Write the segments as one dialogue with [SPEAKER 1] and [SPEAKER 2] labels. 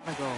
[SPEAKER 1] Ago.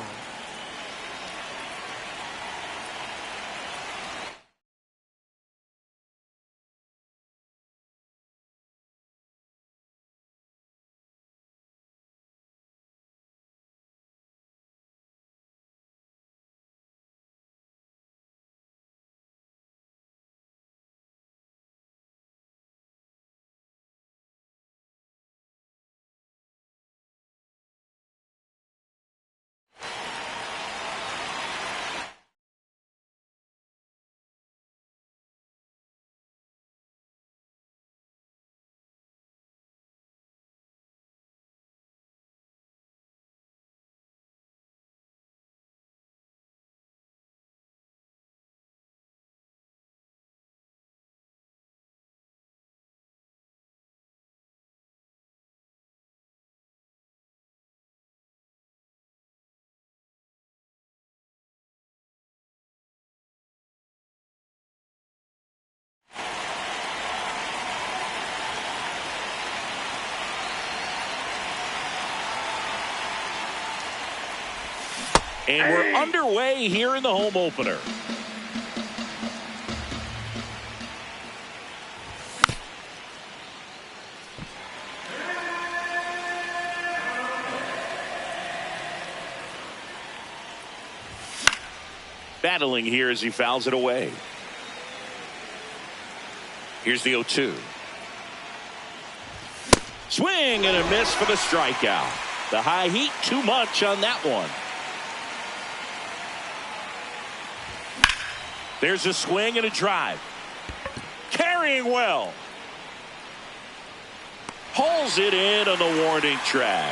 [SPEAKER 2] And we're underway here in the home opener. Battling here as he fouls it away. Here's the 0-2. Swing and a miss for the strikeout. The high heat, too much on that one. There's a swing and a drive. Carrying well. Pulls it in on the warning track.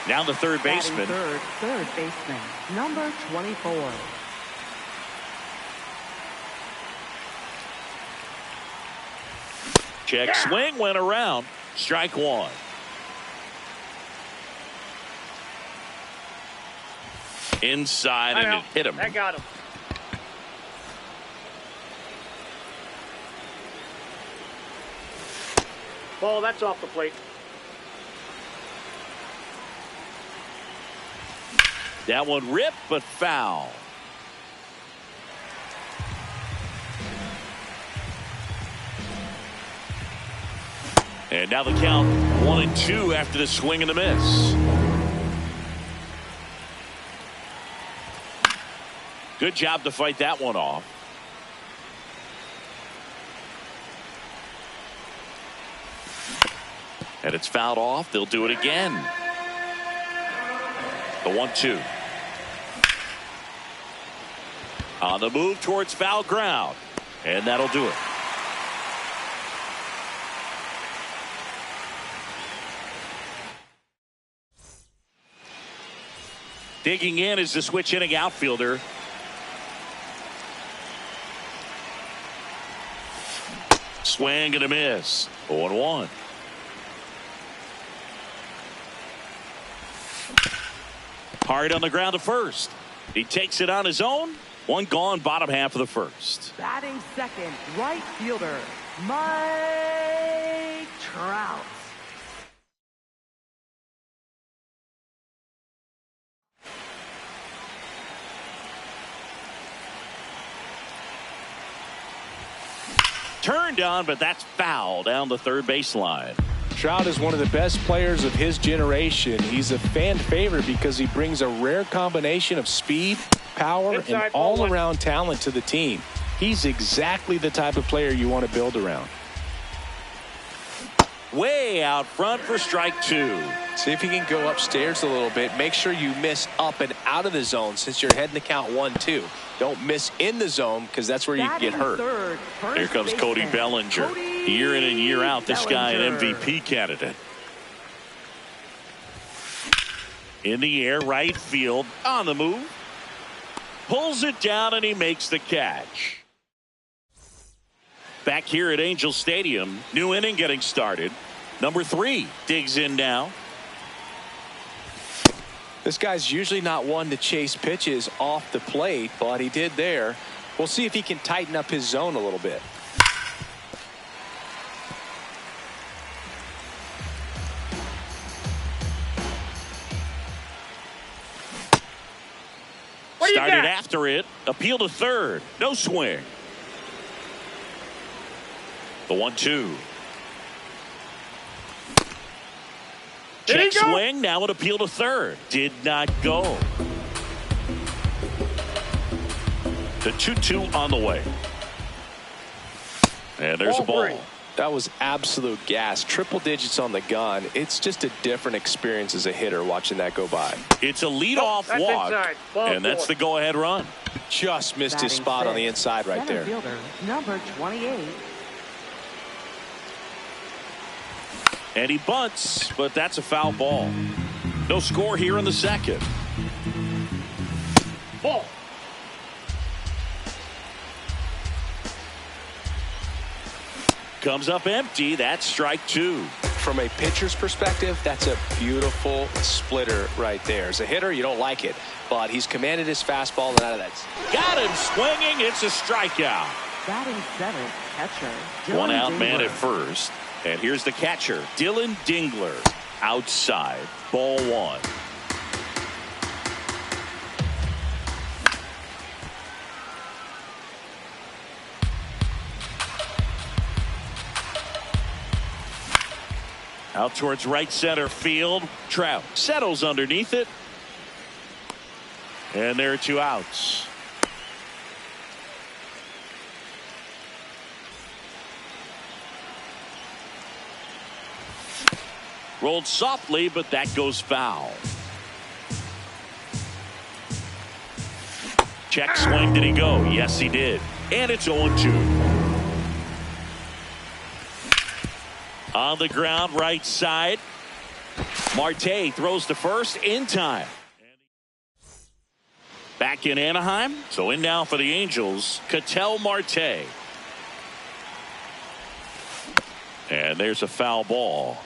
[SPEAKER 2] Now the third baseman.
[SPEAKER 1] Third baseman, number 24.
[SPEAKER 2] Check swing went around. Strike one. Inside and it hit him.
[SPEAKER 3] That got him. Ball, that's off the plate.
[SPEAKER 2] That one ripped but foul. And now the count 1-2 after the swing and the miss. Good job to fight that one off. And it's fouled off. They'll do it again. The 1-2. On the move towards foul ground. And that'll do it. Digging in is the switch inning outfielder. Swing and a miss. 0-1. Hard on the ground to first. He takes it on his own. One gone, bottom half of the first.
[SPEAKER 1] Batting second, right fielder, Mike Trout.
[SPEAKER 2] Turned on, but that's foul down the third baseline.
[SPEAKER 4] Trout is one of the best players of his generation. He's a fan favorite because he brings a rare combination of speed, power, and all-around talent to the team. He's exactly the type of player you want to build around.
[SPEAKER 2] Way out front for strike two.
[SPEAKER 5] See if you can go upstairs a little bit. Make sure you miss up and out of the zone since you're heading to count 1-2. Don't miss in the zone because that's where you can get hurt.
[SPEAKER 2] Here comes Cody Bellinger. Year in and year out, this guy an MVP candidate. In the air, right field, on the move. Pulls it down and he makes the catch. Back here at Angel Stadium, new inning getting started. Number 3 digs in now.
[SPEAKER 5] This guy's usually not one to chase pitches off the plate, but he did there. We'll see if he can tighten up his zone a little bit.
[SPEAKER 2] Started after it. Appeal to third. No swing. The 1-2. Check swing. Now an appeal to third. Did not go. The 2-2 on the way. And there's a ball.
[SPEAKER 5] That was absolute gas. Triple digits on the gun. It's just a different experience as a hitter watching that go by.
[SPEAKER 2] It's a leadoff walk, and that's the go-ahead run.
[SPEAKER 5] Just missed his spot on the inside right there.
[SPEAKER 1] Fielder, number 28.
[SPEAKER 2] And he bunts, but that's a foul ball. No score here in the second.
[SPEAKER 3] Ball.
[SPEAKER 2] Comes up empty. That's strike two.
[SPEAKER 5] From a pitcher's perspective, that's a beautiful splitter right there. As a hitter, you don't like it, but he's commanded his fastball and out of that.
[SPEAKER 2] Got him swinging. It's a strikeout.
[SPEAKER 1] Batting seventh, catcher.
[SPEAKER 2] One out
[SPEAKER 1] Dingler.
[SPEAKER 2] man at first. And here's the catcher, Dylan Dingler. Outside. Ball one. Out towards right center field. Trout settles underneath it. And there are two outs. Rolled softly, but that goes foul. Check swing. Did he go? Yes, he did. And it's 0-2. On the ground, right side. Marte throws to first in time. Back in Anaheim. So in now for the Angels, Ketel Marte. And there's a foul ball.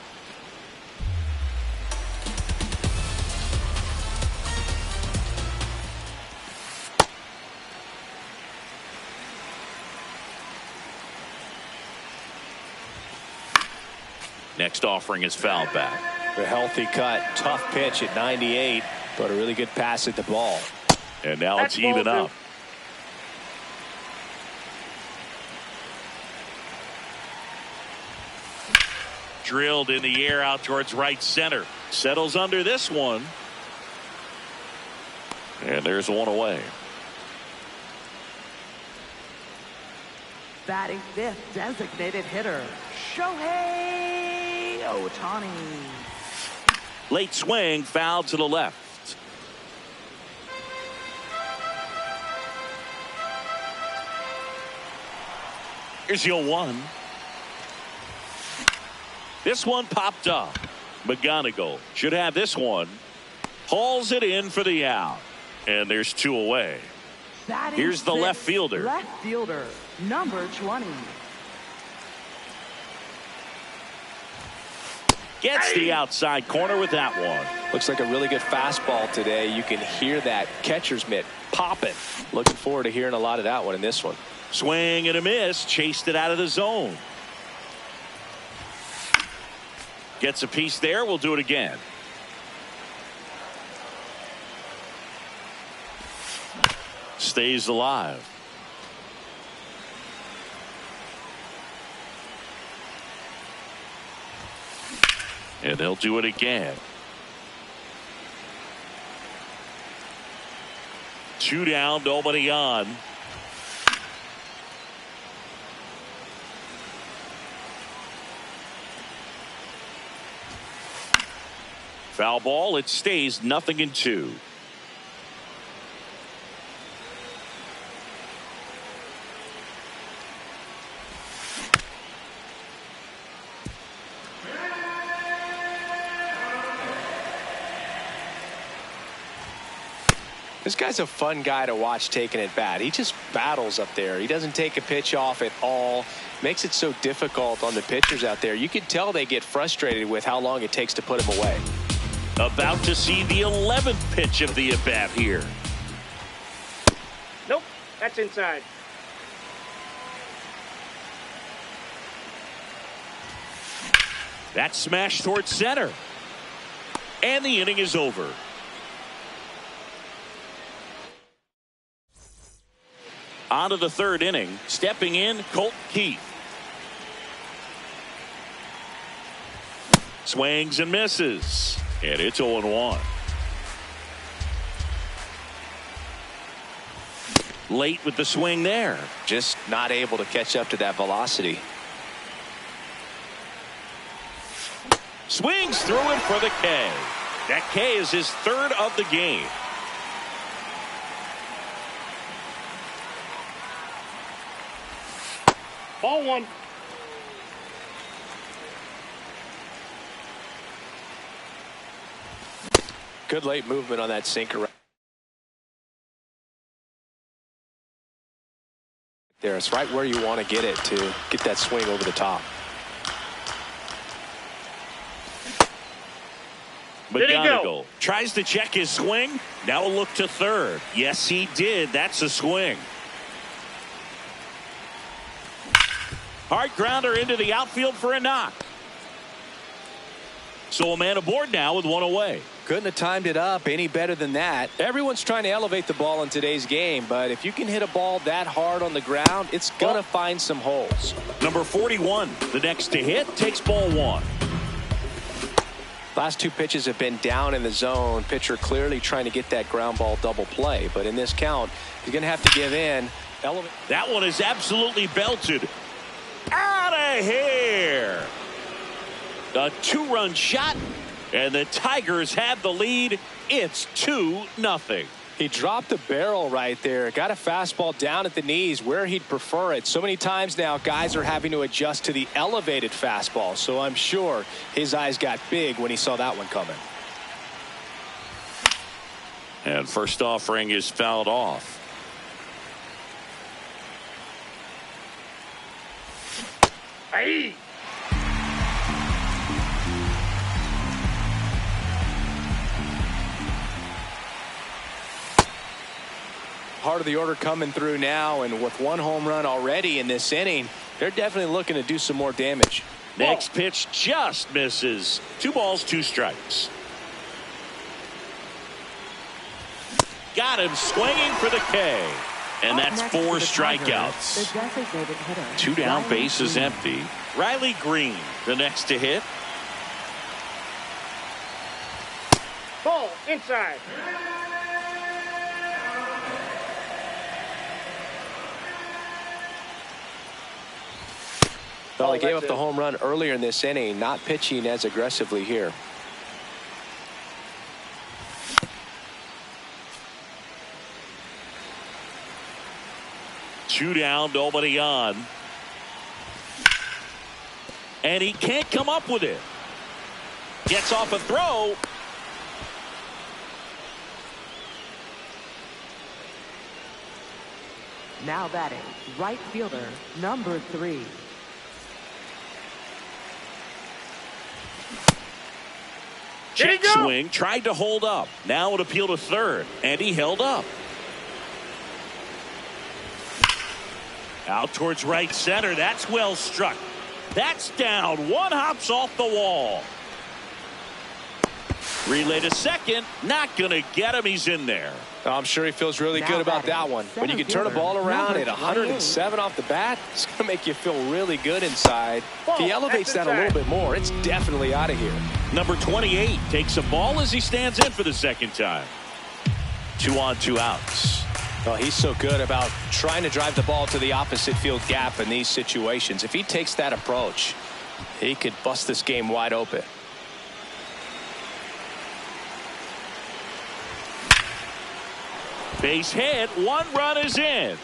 [SPEAKER 2] Next offering is fouled back.
[SPEAKER 5] A healthy cut. Tough pitch at 98, but a really good pass at the ball.
[SPEAKER 2] And now it's even up. Drilled in the air out towards right center. Settles under this one. And there's one away.
[SPEAKER 1] Batting fifth, designated hitter, Shohei Ohtani.
[SPEAKER 2] Late swing, foul to the left. Here's your 1. This one popped up. McGonigal should have this one. Hauls it in for the out. And there's 2 away.
[SPEAKER 1] Batting
[SPEAKER 2] Here's the
[SPEAKER 1] sixth,
[SPEAKER 2] left fielder.
[SPEAKER 1] Left fielder, number 20.
[SPEAKER 2] Gets the outside corner with that one.
[SPEAKER 5] Looks like a really good fastball today. You can hear that catcher's mitt popping. Looking forward to hearing a lot of that one in this one.
[SPEAKER 2] Swing and a miss. Chased it out of the zone. Gets a piece there. We'll do it again. Stays alive. And they'll do it again. 2 down, nobody on. Foul ball. It stays 0-2.
[SPEAKER 5] This guy's a fun guy to watch taking at bat. He just battles up there. He doesn't take a pitch off at all. Makes it so difficult on the pitchers out there. You can tell they get frustrated with how long it takes to put him away.
[SPEAKER 2] About to see the 11th pitch of the at-bat here.
[SPEAKER 3] Nope, that's inside.
[SPEAKER 2] That smash towards center. And the inning is over. On to the third inning. Stepping in, Colt Keith. Swings and misses. And it's 0-1. Late with the swing there.
[SPEAKER 5] Just not able to catch up to that velocity.
[SPEAKER 2] Swings through him for the K. That K is his third of the game.
[SPEAKER 3] Ball one.
[SPEAKER 5] Good late movement on that sinker. There, it's right where you want to get it to get that swing over the top.
[SPEAKER 2] McGonigal tries to check his swing. Now a look to third. Yes, he did. That's a swing. Hard grounder into the outfield for a knock. So a man aboard now with one away.
[SPEAKER 5] Couldn't have timed it up any better than that. Everyone's trying to elevate the ball in today's game, but if you can hit a ball that hard on the ground, it's going to find some holes.
[SPEAKER 2] Number 41, the next to hit, takes ball one.
[SPEAKER 5] Last two pitches have been down in the zone. Pitcher clearly trying to get that ground ball double play, but in this count, he's going to have to give in.
[SPEAKER 2] That one is absolutely belted. Out of here. A two-run shot. And the Tigers have the lead. It's 2-0.
[SPEAKER 5] He dropped the barrel right there. Got a fastball down at the knees where he'd prefer it. So many times now guys are having to adjust to the elevated fastball. So I'm sure his eyes got big when he saw that one coming.
[SPEAKER 2] And first offering is fouled off.
[SPEAKER 3] Hey.
[SPEAKER 5] Part of the order coming through now, and with one home run already in this inning, they're definitely looking to do some more damage.
[SPEAKER 2] Next pitch just misses. 2 balls, 2 strikes. Got him swinging for the K. And that's 4 strikeouts.
[SPEAKER 1] The designated hitter.
[SPEAKER 2] 2 down, bases empty. Riley Green, the next to hit.
[SPEAKER 3] Ball inside.
[SPEAKER 5] Well, he gave up the home run earlier in this inning, not pitching as aggressively here.
[SPEAKER 2] Two down, nobody on. And he can't come up with it. Gets off a throw.
[SPEAKER 1] Now batting, right fielder, number 3.
[SPEAKER 2] Check swing, tried to hold up. Now it appealed to third, and he held up. Out towards right center. That's well struck. That's down. One hops off the wall. Relay to second. Not going to get him. He's in there.
[SPEAKER 5] I'm sure he feels really good about that one. When you can turn a ball around at 107 off the bat, it's going to make you feel really good inside. If he elevates that a little bit more, it's definitely out of here.
[SPEAKER 2] Number 28 takes a ball as he stands in for the second time. 2 on, 2 outs.
[SPEAKER 5] Well, he's so good about trying to drive the ball to the opposite field gap in these situations. If he takes that approach, he could bust this game wide open.
[SPEAKER 2] Base hit. 1 run is in.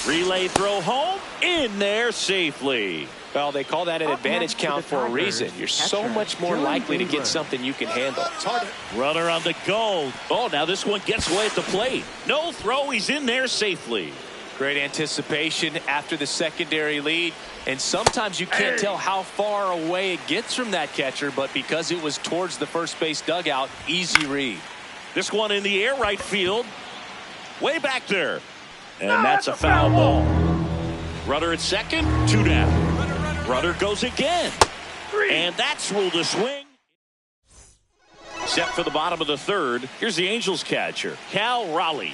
[SPEAKER 2] Relay throw home. In there safely.
[SPEAKER 5] Well, they call that an advantage count for a reason. You're so much more likely to get something you can handle. It's hard.
[SPEAKER 2] Runner on the go. Oh, now this one gets away at the plate. No throw. He's in there safely.
[SPEAKER 5] Great anticipation after the secondary lead. And sometimes you can't tell how far away it gets from that catcher, but because it was towards the first base dugout, easy read.
[SPEAKER 2] This one in the air right field. Way back there. And that's a foul ball. Runner at second. 2 down. Runner goes again. And that's ruled a swing. Set for the bottom of the third. Here's the Angels catcher, Cal Raleigh.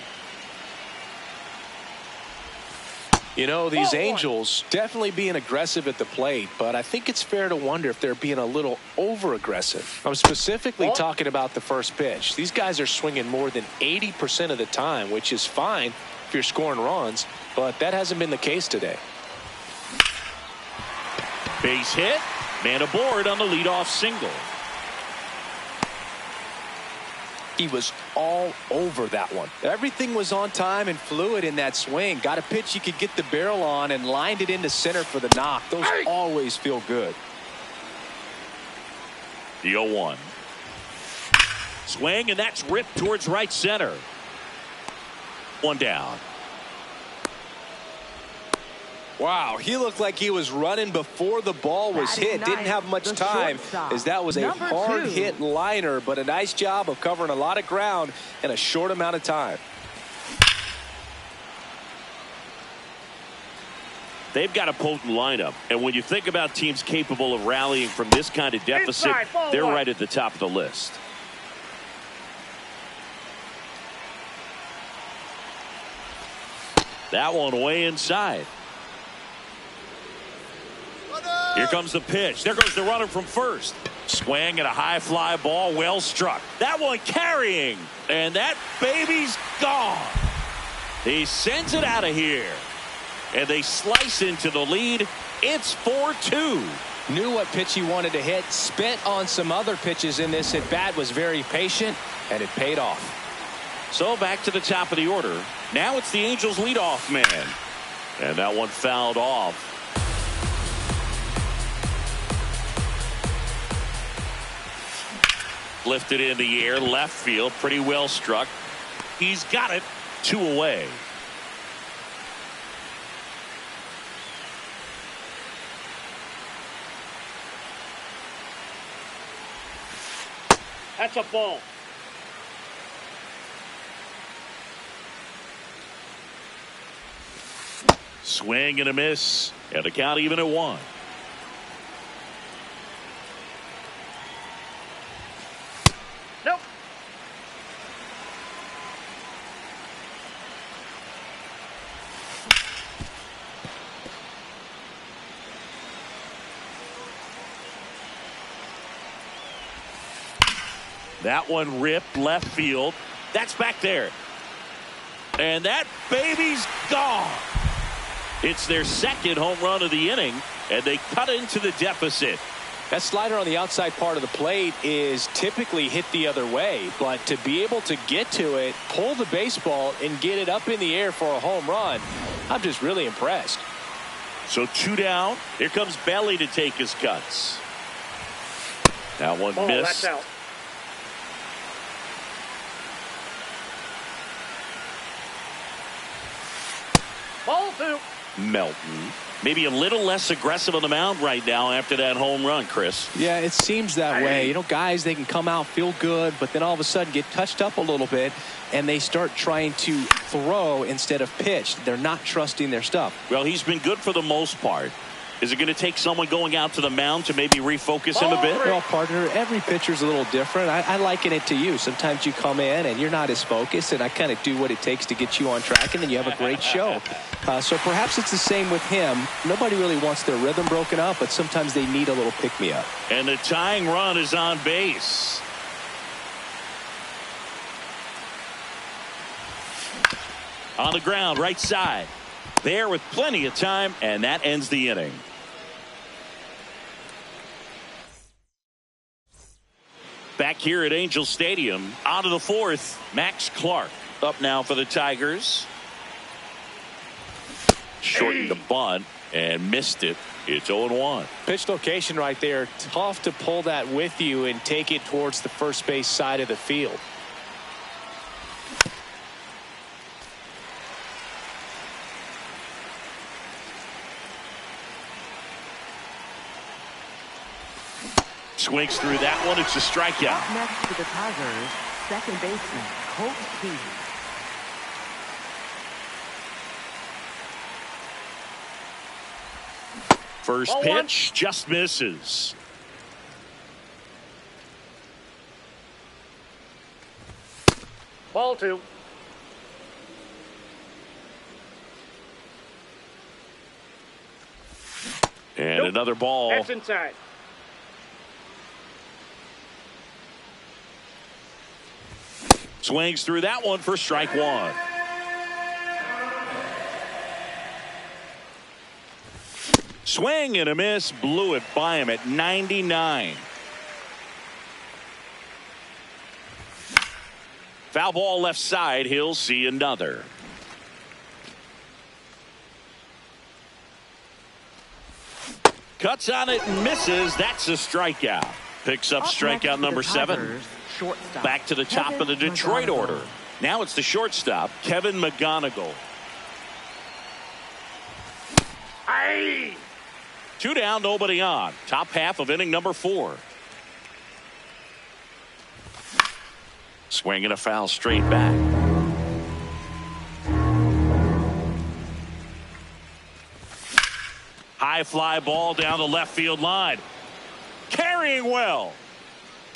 [SPEAKER 4] You know, these Angels definitely being aggressive at the plate, but I think it's fair to wonder if they're being a little over-aggressive. I'm specifically talking about the first pitch. These guys are swinging more than 80% of the time, which is fine if you're scoring runs, but that hasn't been the case today.
[SPEAKER 2] Base hit. Man aboard on the leadoff single.
[SPEAKER 4] He was all over that one. Everything was on time and fluid in that swing. Got a pitch you could get the barrel on and lined it into center for the knock. Those always feel good.
[SPEAKER 2] The 0-1. Swing, and that's ripped towards right center. One down.
[SPEAKER 4] Wow, he looked like he was running before the ball was hit. Didn't have much time as that was a hard hit liner, but a nice job of covering a lot of ground in a short amount of time.
[SPEAKER 2] They've got a potent lineup, and when you think about teams capable of rallying from this kind of deficit, they're right at the top of the list. That one way inside. Here comes the pitch. There goes the runner from first. Swing and a high fly ball, well struck. That one carrying, and that baby's gone. He sends it out of here, and they slice into the lead. It's 4-2.
[SPEAKER 4] Knew what pitch he wanted to hit. Spent on some other pitches in this at bat. Was very patient, and it paid off.
[SPEAKER 2] So back to the top of the order. Now it's the Angels leadoff man, and that one fouled off. Lifted in the air, left field, pretty well struck. He's got it, 2 away.
[SPEAKER 3] That's a ball.
[SPEAKER 2] Swing and a miss, and the count even at 1.
[SPEAKER 3] Nope.
[SPEAKER 2] That one ripped left field. That's back there. And that baby's gone. It's their second home run of the inning, and they cut into the deficit.
[SPEAKER 4] That slider on the outside part of the plate is typically hit the other way, but to be able to get to it, pull the baseball, and get it up in the air for a home run, I'm just really impressed.
[SPEAKER 2] So 2 down. Here comes Belly to take his cuts. That one missed.
[SPEAKER 3] That's out. Ball 2.
[SPEAKER 2] Melton. Maybe a little less aggressive on the mound right now after that home run, Chris.
[SPEAKER 4] Yeah, it seems that way. You know, guys, they can come out, feel good, but then all of a sudden get touched up a little bit, and they start trying to throw instead of pitch. They're not trusting their stuff.
[SPEAKER 2] Well, he's been good for the most part. Is it going to take someone going out to the mound to maybe refocus him a bit?
[SPEAKER 4] Well, partner, every pitcher's a little different. I liken it to you. Sometimes you come in and you're not as focused, and I kind of do what it takes to get you on track, and then you have a great show. So perhaps it's the same with him. Nobody really wants their rhythm broken up, but sometimes they need a little pick-me-up.
[SPEAKER 2] And the tying run is on base. On the ground, right side. There with plenty of time, and that ends the inning. Back here at Angel Stadium, on to the 4th, Max Clark up now for the Tigers. Shortened the bunt and missed it. It's 0-1.
[SPEAKER 4] Pitch location right there. Tough to pull that with you and take it towards the first base side of the field.
[SPEAKER 2] Swings through that one. It's a strikeout.
[SPEAKER 1] Up next to the Tigers, second baseman, Colt Key.
[SPEAKER 2] First pitch just misses.
[SPEAKER 3] Ball 2.
[SPEAKER 2] And another ball.
[SPEAKER 3] That's inside.
[SPEAKER 2] Swings through that one for strike 1. Swing and a miss, blew it by him at 99. Foul ball left side, he'll see another. Cuts on it and misses, that's a strikeout. Picks up strikeout number 7. Back to the top of the Detroit order. Now it's the shortstop, Kevin McGonigal.
[SPEAKER 3] Aye.
[SPEAKER 2] 2 down, nobody on. Top half of inning number 4. Swinging a foul straight back. High fly ball down the left field line. Carrying well.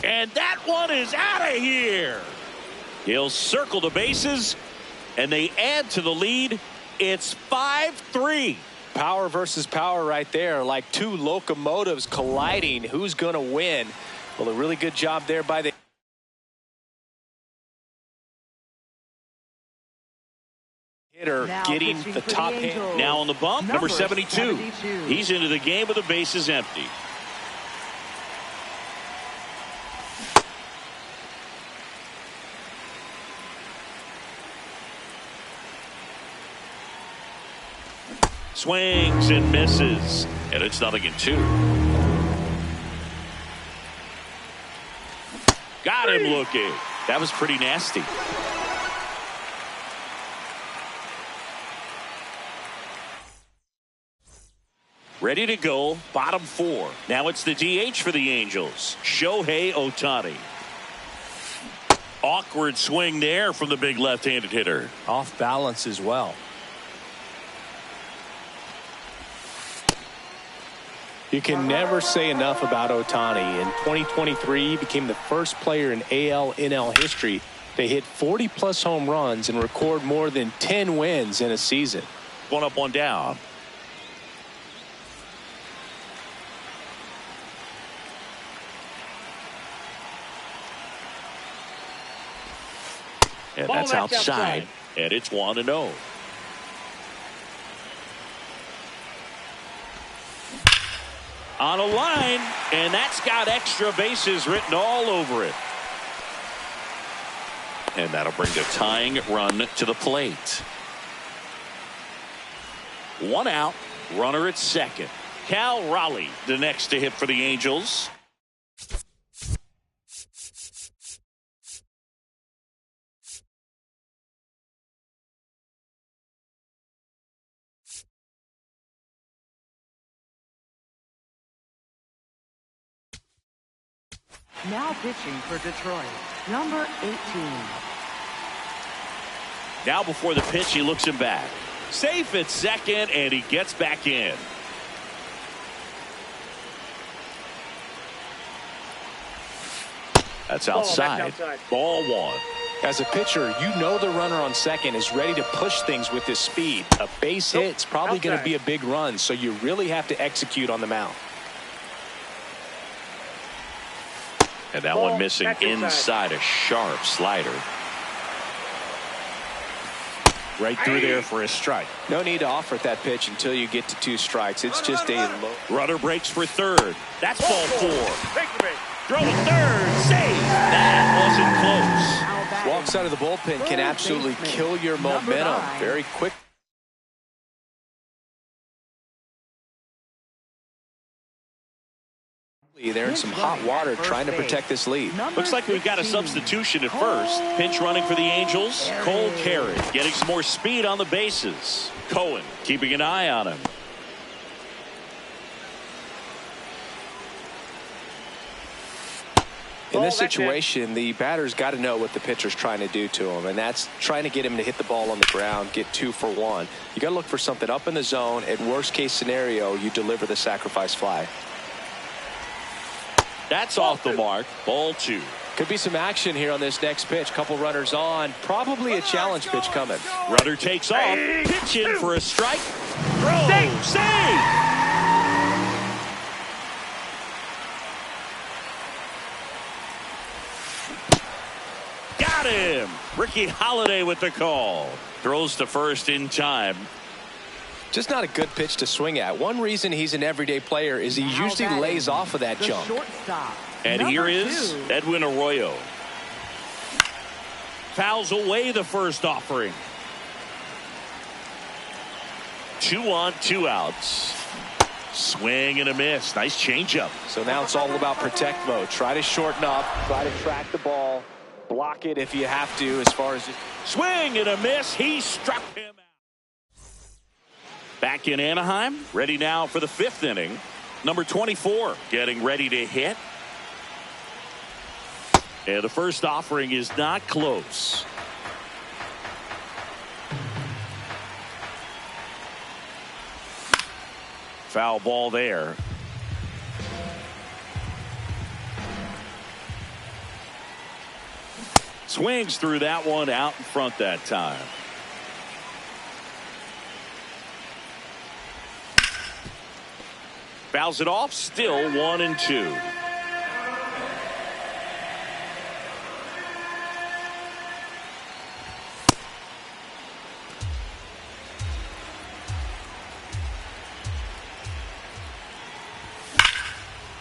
[SPEAKER 2] And that one is out of here. He'll circle the bases, and they add to the lead. It's 5-3.
[SPEAKER 5] Power versus power right there, like 2 locomotives colliding. Who's going to win? Well, a really good job there by the hitter, getting the top hit.
[SPEAKER 2] Now on the bump, number 72. He's into the game with the bases empty. Swings and misses, and it's 0-2. Got him looking. That was pretty nasty. Ready to go, bottom 4. Now it's the DH for the Angels, Shohei Ohtani. Awkward swing there from the big left-handed hitter.
[SPEAKER 5] Off balance as well.
[SPEAKER 4] You can never say enough about Ohtani. In 2023, he became the first player in AL/NL history to hit 40-plus home runs and record more than 10 wins in a season.
[SPEAKER 2] 1 up, 1 down. And that's outside. And it's 1-0. On a line, and that's got extra bases written all over it. And that'll bring the tying run to the plate. 1 out, runner at second. Cal Raleigh, the next to hit for the Angels.
[SPEAKER 1] Now pitching for Detroit, number 18.
[SPEAKER 2] Now before the pitch, he looks him back. Safe at second, and he gets back in. That's outside. Ball 1.
[SPEAKER 5] As a pitcher, you know the runner on second is ready to push things with his speed. A base hit's probably going to be a big run, so you really have to execute on the mound.
[SPEAKER 2] And that one missing inside, a sharp slider. Right through there for a strike.
[SPEAKER 5] No need to offer that pitch until you get to 2 strikes. It's just a low.
[SPEAKER 2] Runner breaks for third. That's ball 4. Throw to third. Save. That wasn't close.
[SPEAKER 5] Walks out of the bullpen can absolutely kill your momentum very quick. They're in some hot water trying to protect this lead.
[SPEAKER 2] Looks like we've got a substitution at first. Pinch running for the Angels. Cole Carey getting some more speed on the bases. Cohen keeping an eye on him.
[SPEAKER 5] In this situation, the batter's got to know what the pitcher's trying to do to him, and that's trying to get him to hit the ball on the ground, get 2 for 1. You got to look for something up in the zone. At worst case scenario, you deliver the sacrifice fly.
[SPEAKER 2] That's off the mark. Ball 2.
[SPEAKER 5] Could be some action here on this next pitch. Couple runners on. Probably a challenge pitch coming.
[SPEAKER 2] Runner takes off. Pitch in for a strike. Throw. Save. Got him. Ricky Holiday with the call. Throws to first in time.
[SPEAKER 5] Just not a good pitch to swing at. One reason he's an everyday player is he usually lays off of that jump.
[SPEAKER 2] And here is Edwin Arroyo. Fouls away the first offering. 2 on, 2 outs. Swing and a miss. Nice changeup.
[SPEAKER 5] So now it's all about protect mode. Try to shorten up. Try to track the ball. Block it if you have to as far as...
[SPEAKER 2] Swing and a miss. He struck him out. Back in Anaheim. Ready now for the 5th inning. Number 24 getting ready to hit. And the first offering is not close. Foul ball there. Swings through that one out in front that time. Fouls it off. Still 1-2.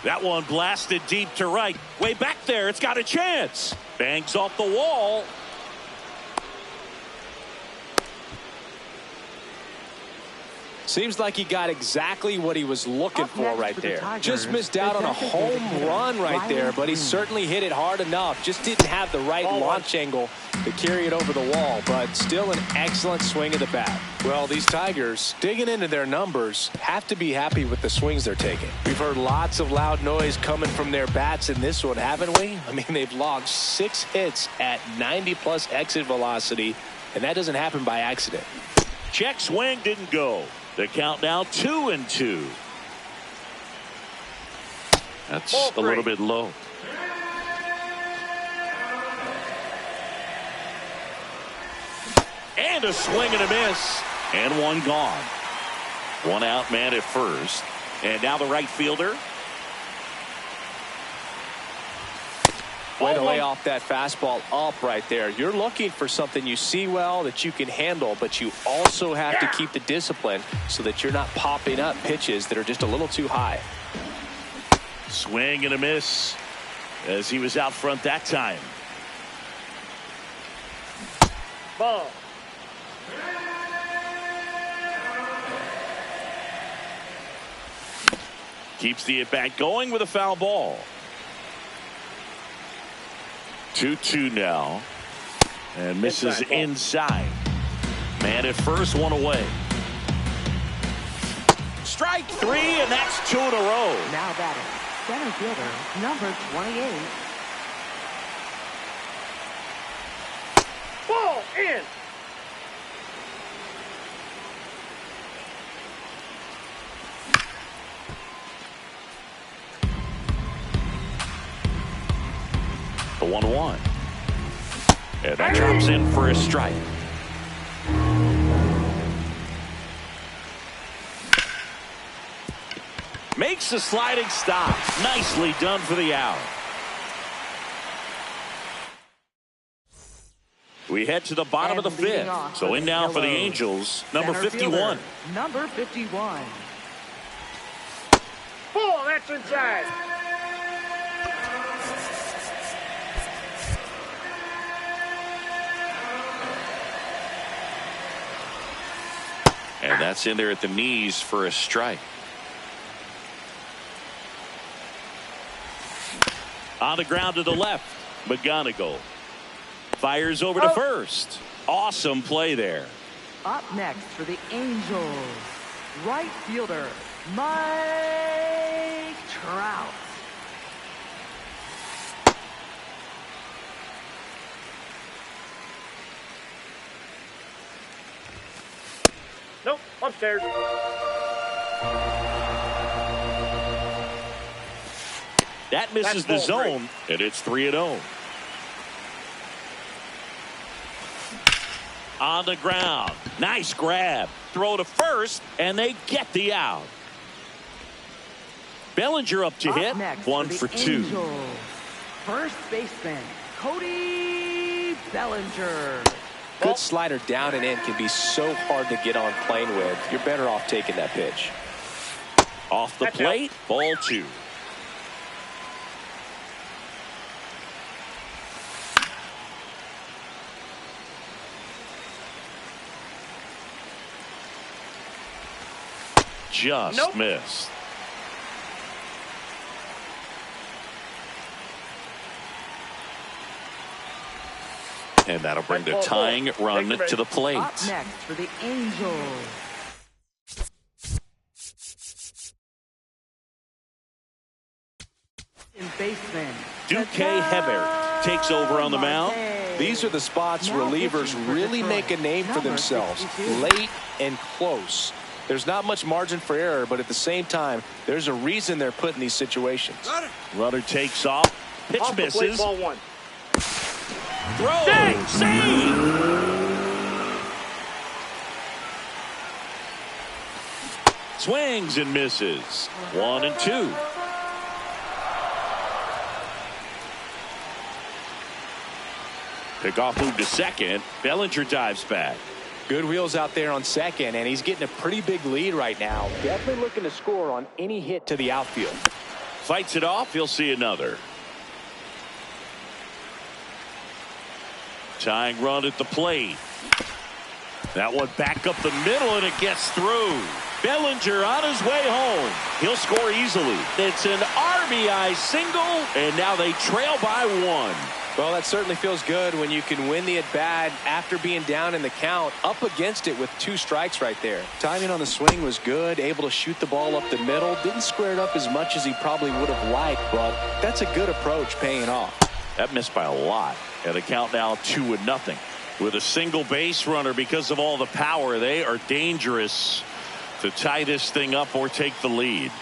[SPEAKER 2] That one blasted deep to right. Way back there. It's got a chance. Bangs off the wall.
[SPEAKER 5] Seems like he got exactly what he was looking for right there. Just missed out on a home run right there, but he certainly hit it hard enough. Just didn't have the right launch angle to carry it over the wall, but still an excellent swing of the bat. Well, these Tigers, digging into their numbers, have to be happy with the swings they're taking. We've heard lots of loud noise coming from their bats in this one, haven't we? I mean, they've logged 6 hits at 90+ exit velocity, and that doesn't happen by accident.
[SPEAKER 2] Check swing didn't go. The count now 2-2. That's a little bit low. And a swing and a miss. And one gone. 1 out, man at first. And now the right fielder.
[SPEAKER 5] Way to lay off that fastball up right there. You're looking for something you see well that you can handle, but you also have to keep the discipline so that you're not popping up pitches that are just a little too high.
[SPEAKER 2] Swing and a miss as he was out front that time.
[SPEAKER 3] Ball.
[SPEAKER 2] Keeps the at-bat going with a foul ball. 2-2 now. And misses inside. Man at first, 1 away. Strike 3, and that's 2 in a row.
[SPEAKER 1] Now batting, center fielder, number 28.
[SPEAKER 3] Ball in.
[SPEAKER 2] The 1-1. And that drops in for a strike. Makes a sliding stop. Nicely done for the out. We head to the bottom of the 5th. So in now for the Angels, number 51.
[SPEAKER 1] Number 51.
[SPEAKER 3] Ball, that's inside.
[SPEAKER 2] And that's in there at the knees for a strike. On the ground to the left, McGonigal fires over to first. Awesome play there.
[SPEAKER 1] Up next for the Angels, right fielder, Mike Trout.
[SPEAKER 3] Nope, upstairs.
[SPEAKER 2] That misses the zone, and it's 3-0. on the ground. Nice grab. Throw to first, and they get the out. Bellinger up to hit.
[SPEAKER 1] Next
[SPEAKER 2] 1 for 2.
[SPEAKER 1] Angels. First baseman, Cody Bellinger.
[SPEAKER 5] Good slider down and in can be so hard to get on plane with. You're better off taking that pitch.
[SPEAKER 2] Off the plate, ball 2. Just missed. And that'll bring the tying run to the plate.
[SPEAKER 1] Up next for the Angels. In baseman,
[SPEAKER 2] Duque Hebert takes over on the mound.
[SPEAKER 5] These are the spots relievers really make a name for themselves. Late and close. There's not much margin for error, but at the same time, there's a reason they're put in these situations.
[SPEAKER 2] Runner takes off. Pitch
[SPEAKER 3] Off the
[SPEAKER 2] misses.
[SPEAKER 3] plate, ball 1.
[SPEAKER 2] Throw. Save. Swings and misses. 1 and 2. Pickoff move to second. Bellinger dives back.
[SPEAKER 5] Good wheels out there on second, and he's getting a pretty big lead right now. Definitely looking to score on any hit to the outfield.
[SPEAKER 2] Fights it off. He'll see another. Tying run at the plate. That one back up the middle, and it gets through. Bellinger on his way home. He'll score easily. It's an RBI single, and now they trail by 1.
[SPEAKER 5] Well, that certainly feels good when you can win the at-bat after being down in the count, up against it with 2 strikes right there. Timing on the swing was good, able to shoot the ball up the middle. Didn't square it up as much as he probably would have liked, but that's a good approach paying off.
[SPEAKER 2] That missed by a lot. And the count now 2-0. With a single base runner because of all the power, they are dangerous to tie this thing up or take the lead.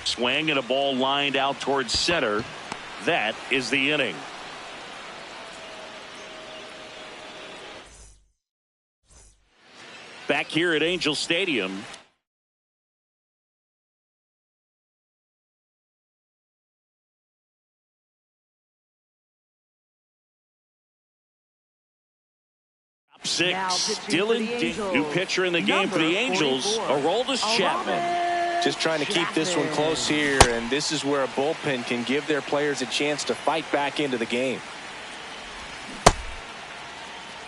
[SPEAKER 2] Swing and a ball lined out towards center. That is the inning. Back here at Angel Stadium. Top 6. Dylan, new pitcher in the game for the Angels. Aroldis Chapman.
[SPEAKER 5] Just trying to keep this one close here, and this is where a bullpen can give their players a chance to fight back into the game.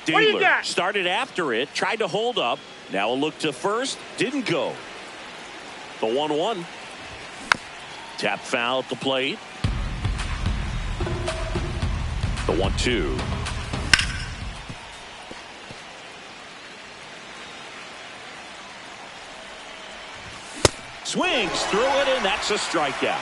[SPEAKER 2] Dealer started after it, tried to hold up. Now a look to first, didn't go. The 1-1. Tap foul at the plate. The 1-2. Swings through it, and that's a strikeout.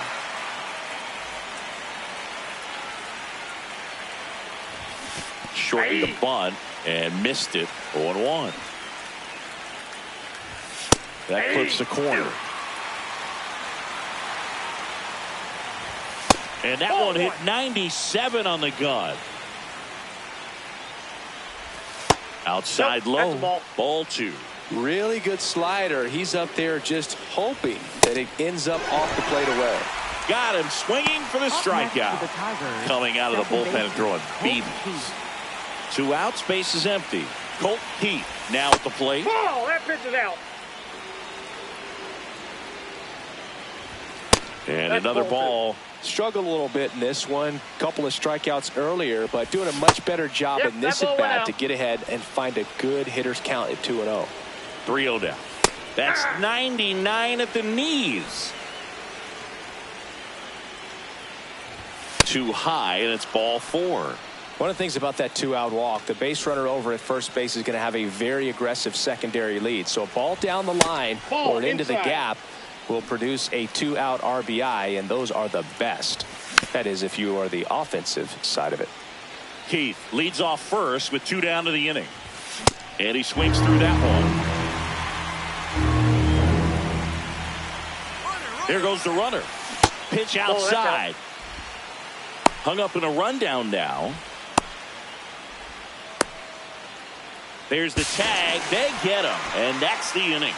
[SPEAKER 2] Shortened the bunt and missed it. 0-1. That clips the corner. And that one hit 97 on the gun. Outside low. Ball 2.
[SPEAKER 5] Really good slider. He's up there just hoping that it ends up off the plate away.
[SPEAKER 2] Got him swinging for the strikeout. Coming out of the bullpen and throwing beatings. 2 outs, base is empty. Colt Heath now at the plate.
[SPEAKER 3] Oh, that pitch is out.
[SPEAKER 2] And another ball.
[SPEAKER 5] Struggled a little bit in this one. Couple of strikeouts earlier, but doing a much better job in this at-bat to get ahead and find a good hitter's count at 2-0.
[SPEAKER 2] 3-0 down. That's 99 at the knees. Too high, and it's ball 4.
[SPEAKER 5] One of the things about that 2-out walk, the base runner over at first base is going to have a very aggressive secondary lead. So a ball down the line or into the gap will produce a 2-out RBI, and those are the best. That is, if you are the offensive side of it.
[SPEAKER 2] Keith leads off first with 2 down to the inning. And he swings through that one. There goes the runner. Pitch outside. Hung up in a rundown now. There's the tag. They get him. And that's the inning.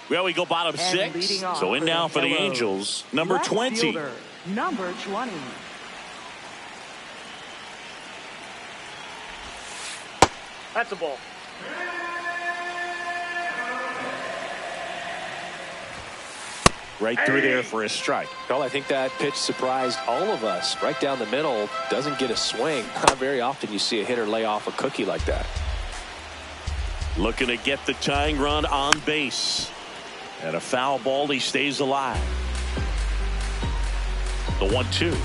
[SPEAKER 2] Well, we go bottom six. So in now for the Angels, number 20.
[SPEAKER 1] Fielder, number 20.
[SPEAKER 3] That's a ball.
[SPEAKER 2] Right through there for a strike.
[SPEAKER 5] Well, I think that pitch surprised all of us. Right down the middle, doesn't get a swing. Not very often you see a hitter lay off a cookie like that.
[SPEAKER 2] Looking to get the tying run on base. And a foul ball, he stays alive. The 1-2.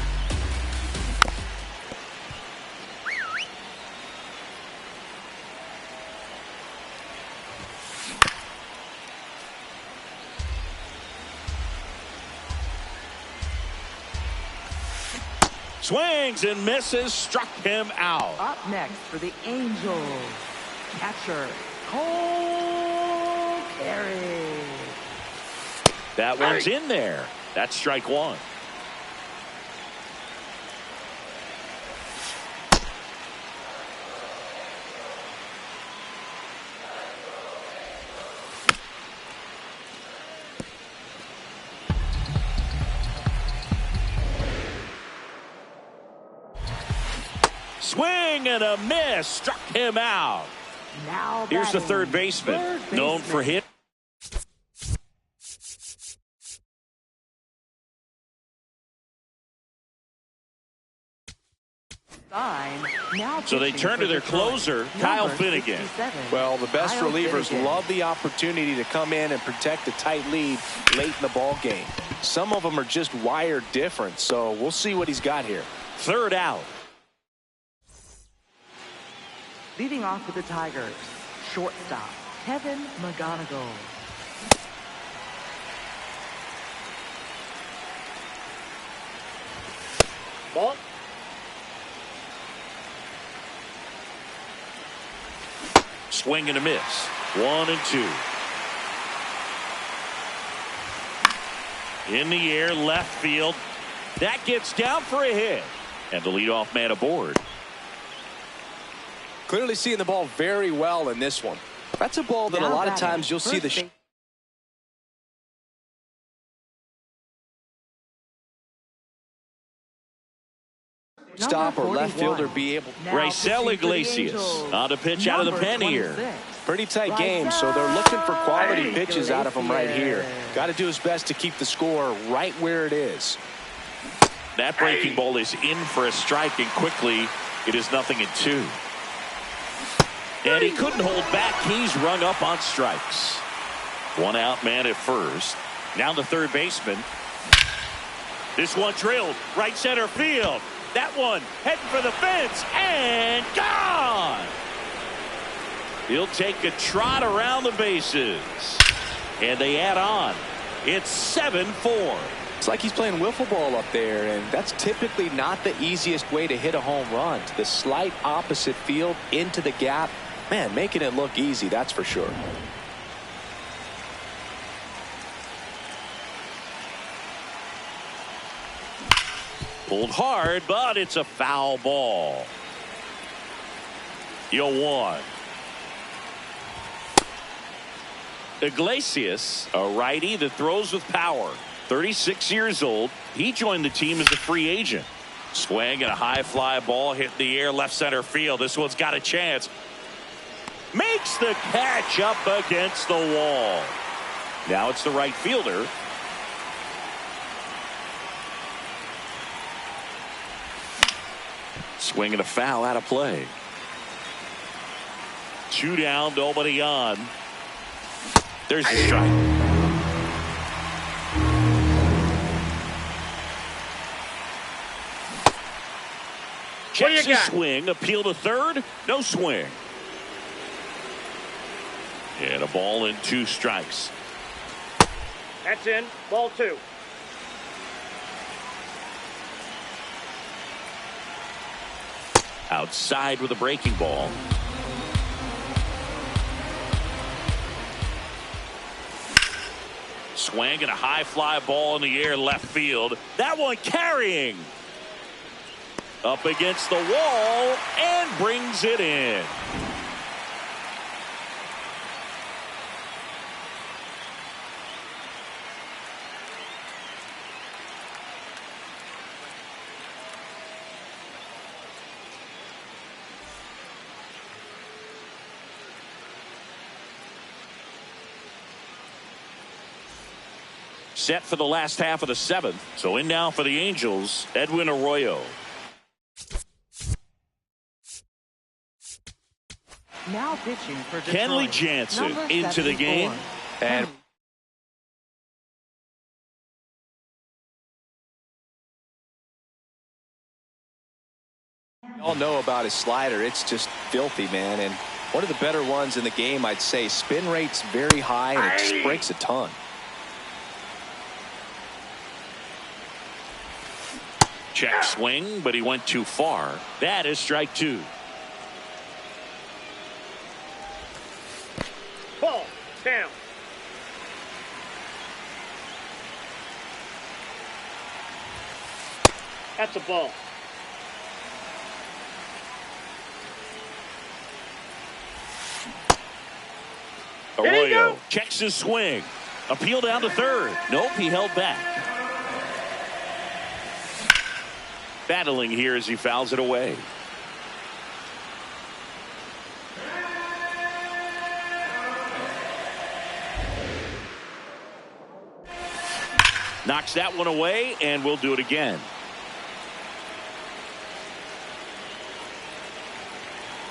[SPEAKER 2] Swings and misses, struck him out.
[SPEAKER 1] Up next for the Angels, catcher Cole Carey.
[SPEAKER 2] That one's in there. That's strike one. Swing and a miss, struck him out.
[SPEAKER 1] Now
[SPEAKER 2] here's the
[SPEAKER 1] batting,
[SPEAKER 2] third baseman, known for hit. So they turn to their closer, Kyle Finnegan.
[SPEAKER 5] Well, the best relievers love the opportunity to come in and protect a tight lead late in the ball game. Some of them are just wired different, so we'll see what he's got here.
[SPEAKER 2] Third out.
[SPEAKER 1] Leading off with the Tigers, shortstop Kevin McGonigal.
[SPEAKER 3] Ball.
[SPEAKER 2] Swing and a miss. 1-2. In the air, left field. That gets down for a hit. And the leadoff man aboard.
[SPEAKER 5] Clearly seeing the ball very well in this one. That's a ball that a lot of times you'll see the stop or left fielder be able.
[SPEAKER 2] Raisel Iglesias on to pitch out of the pen here.
[SPEAKER 5] Pretty tight game, so they're looking for quality pitches out of him right here. Got to do his best to keep the score right where it is.
[SPEAKER 2] That breaking ball is in for a strike, and quickly it is 0-2. And he couldn't hold back. He's rung up on strikes. One out man at first. Now the third baseman. This one drilled right center field. That one heading for the fence and gone. He'll take a trot around the bases. And they add on. It's 7-4.
[SPEAKER 5] It's like he's playing wiffle ball up there, and that's typically not the easiest way to hit a home run. To the slight opposite field into the gap. Man, making it look easy, that's for sure.
[SPEAKER 2] Pulled hard, but it's a foul ball. 0-1. Iglesias, a righty that throws with power. 36 years old. He joined the team as a free agent. Swing and a high fly ball hit in the air left center field. This one's got a chance. Makes the catch up against the wall. Now it's the right fielder. Swing and a foul out of play. 2 down, nobody on. There's a strike. Checks his swing, appeal to third, no swing. And a ball and 2 strikes.
[SPEAKER 3] That's in. Ball 2.
[SPEAKER 2] Outside with a breaking ball. swing and a high fly ball in the air left field. That one carrying up against the wall and brings it in. Set for the last half of the seventh. So in now for the Angels, Edwin Arroyo.
[SPEAKER 1] Now pitching for Detroit,
[SPEAKER 2] Kenley Jansen into the game.
[SPEAKER 5] And we all know about his slider. It's just filthy, man. And one of the better ones in the game, I'd say. Spin rate's very high, and it just breaks a ton.
[SPEAKER 2] Check swing, but he went too far. That is strike two.
[SPEAKER 3] Ball. Down. That's a ball.
[SPEAKER 2] Arroyo checks his swing. Appeal down to third. Nope, he held back. Battling here as he fouls it away. Knocks that one away, and we'll do it again.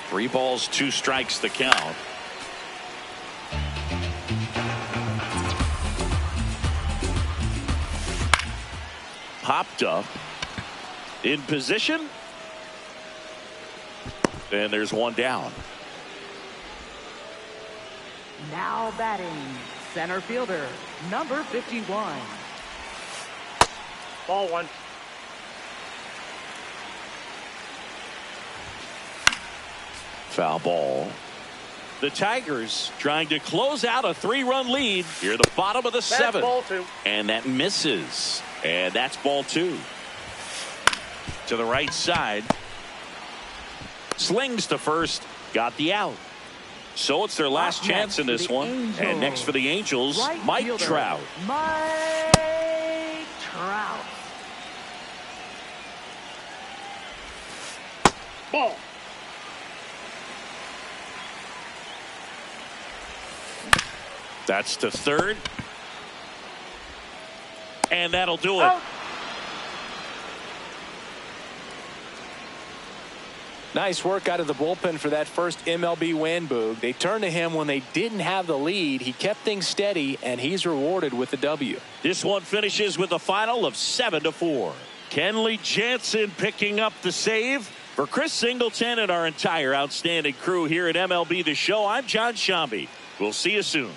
[SPEAKER 2] Three balls, two strikes the count. Popped up. In position. And there's one down.
[SPEAKER 1] Now batting, center fielder, number 51.
[SPEAKER 3] Ball one.
[SPEAKER 2] Foul ball. The Tigers trying to close out a 3-run lead here at the bottom of the seventh.
[SPEAKER 3] Ball two.
[SPEAKER 2] And that misses. And that's ball two. To the right side. Slings to first. Got the out. So it's their last chance in this one. And next for the Angels, Mike Trout.
[SPEAKER 1] Mike Trout.
[SPEAKER 3] Ball.
[SPEAKER 2] That's to third. And that'll do it.
[SPEAKER 3] Out.
[SPEAKER 4] Nice work out of the bullpen for that first MLB win, Boog. They turned to him when they didn't have the lead. He kept things steady, and he's rewarded with the W.
[SPEAKER 2] This one finishes with a final of 7-4. Kenley Jansen picking up the save. For Chris Singleton and our entire outstanding crew here at MLB The Show, I'm John Shambi. We'll see you soon.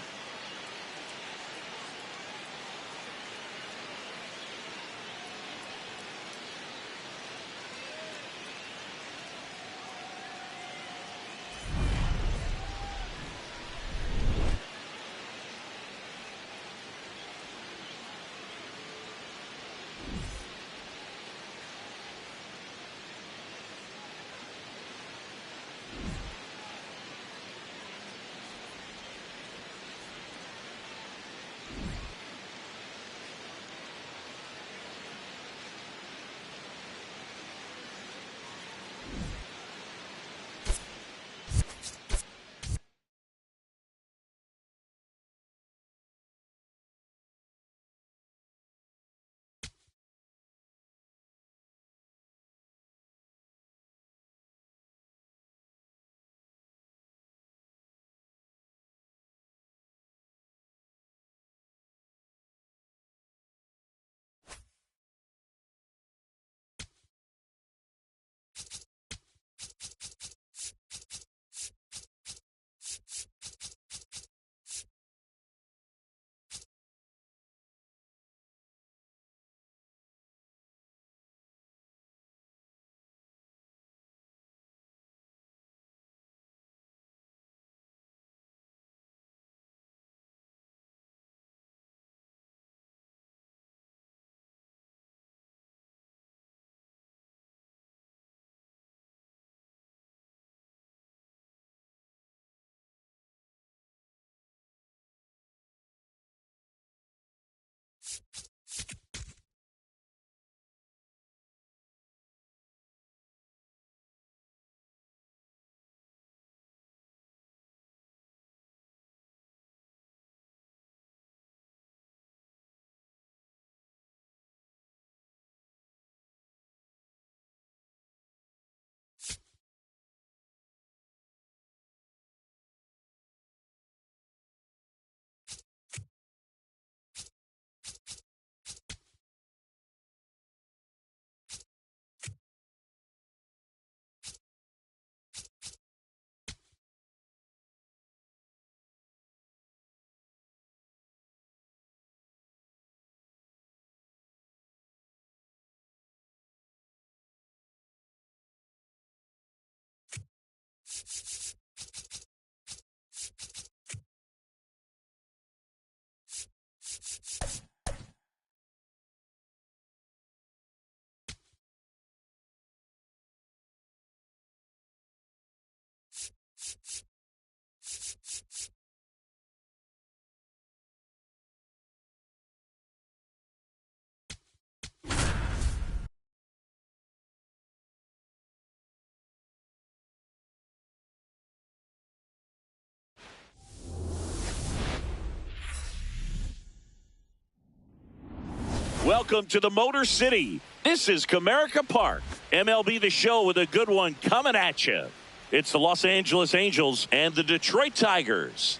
[SPEAKER 2] welcome to the Motor City. This is Comerica Park. MLB The Show with a good one coming at you. It's the Los Angeles Angels and the Detroit Tigers.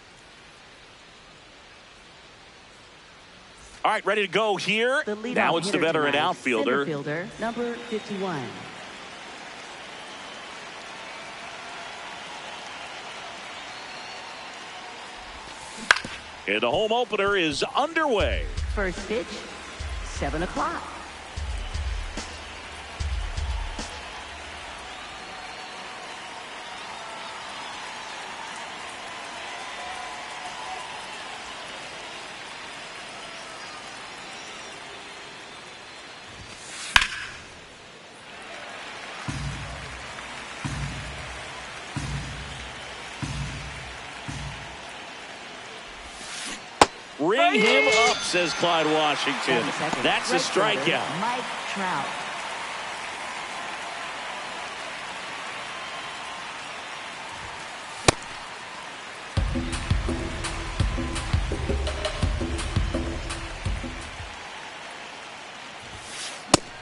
[SPEAKER 2] All right, ready to go here. Now it's the veteran outfielder.
[SPEAKER 1] Number 51.
[SPEAKER 2] And the home opener is underway.
[SPEAKER 1] First pitch, 7 o'clock.
[SPEAKER 2] Ring him up, says Clyde Washington. That's a strikeout.
[SPEAKER 1] Mike Trout.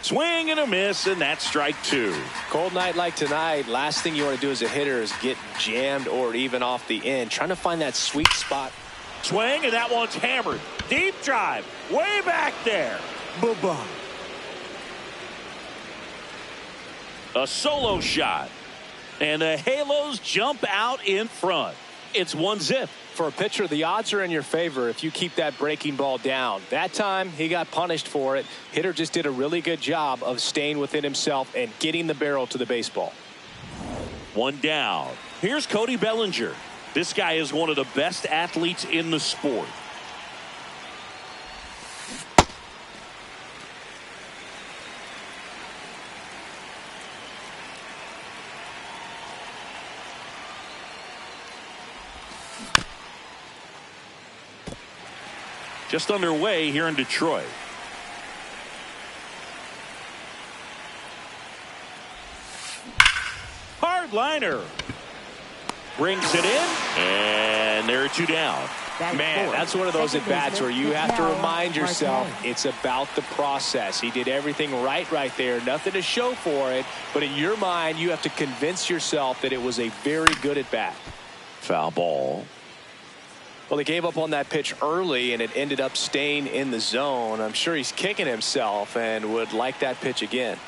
[SPEAKER 2] Swing and a miss, and that's strike 2.
[SPEAKER 5] Cold night like tonight, last thing you want to do as a hitter is get jammed or even off the end. Trying to find that sweet spot.
[SPEAKER 2] Swing, and that one's hammered. Deep drive, way back there. Bye-bye. A solo shot. And the Halos jump out in front. It's 1-0.
[SPEAKER 5] For a pitcher, the odds are in your favor if you keep that breaking ball down. That time, he got punished for it. Hitter just did a really good job of staying within himself and getting the barrel to the baseball.
[SPEAKER 2] 1 down. Here's Cody Bellinger. This guy is one of the best athletes in the sport. Just underway here in Detroit. Hard liner. Brings it in, and there are 2 down.
[SPEAKER 5] Man, that's one of those at-bats where you have to remind yourself it's about the process. He did everything right there. Nothing to show for it, but in your mind, you have to convince yourself that it was a very good at-bat.
[SPEAKER 2] Foul ball.
[SPEAKER 5] Well, he gave up on that pitch early, and it ended up staying in the zone. I'm sure he's kicking himself and would like that pitch again.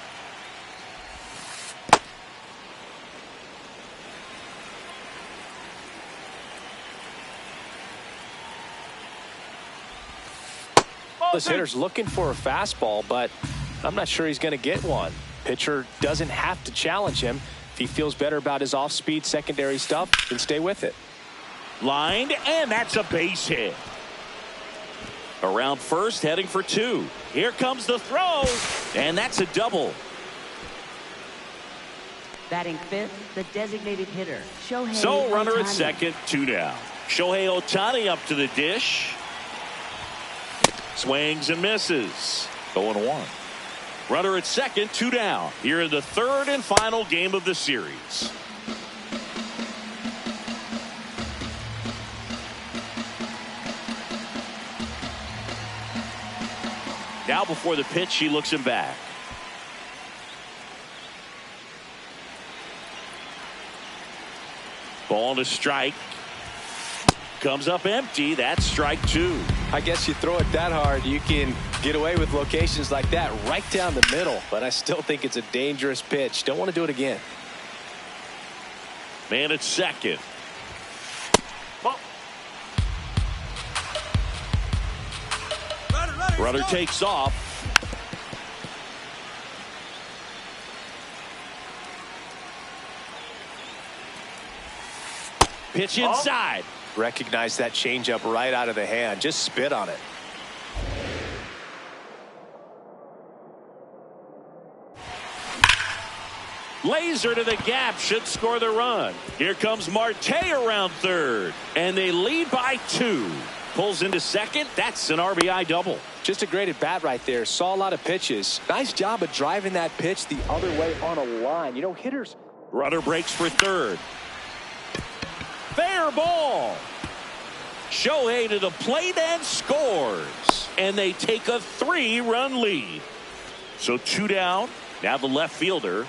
[SPEAKER 5] This hitter's looking for a fastball, but I'm not sure he's going to get one. Pitcher doesn't have to challenge him. If he feels better about his off-speed secondary stuff, then stay with it.
[SPEAKER 2] Lined, and that's a base hit. Around first, heading for 2. Here comes the throw, and that's a double.
[SPEAKER 1] Batting 5th, the designated hitter, Shohei
[SPEAKER 2] So runner
[SPEAKER 1] Ohtani.
[SPEAKER 2] at second, 2 down. Shohei Ohtani up to the dish. Swings and misses. 0-1. Runner at second, 2 down. Here in the 3rd and final game of the series. Now before the pitch, he looks him back. Ball to strike. Comes up empty. That's strike 2.
[SPEAKER 5] I guess you throw it that hard, you can get away with locations like that right down the middle. But I still think it's a dangerous pitch. Don't want to do it again.
[SPEAKER 2] Man at second. Runner takes off. Pitch inside.
[SPEAKER 5] Recognize that changeup right out of the hand. Just spit on it.
[SPEAKER 2] Laser to the gap, should score the run. Here comes Marte around third, and they lead by 2. Pulls into second. That's an RBI double.
[SPEAKER 5] Just a great at bat right there. Saw a lot of pitches. Nice job of driving that pitch the other way on a line. You know, hitters.
[SPEAKER 2] Runner breaks for third. Fair ball. Shohei to the plate and scores. and they take a 3-run lead. So 2 down. Now the left fielder.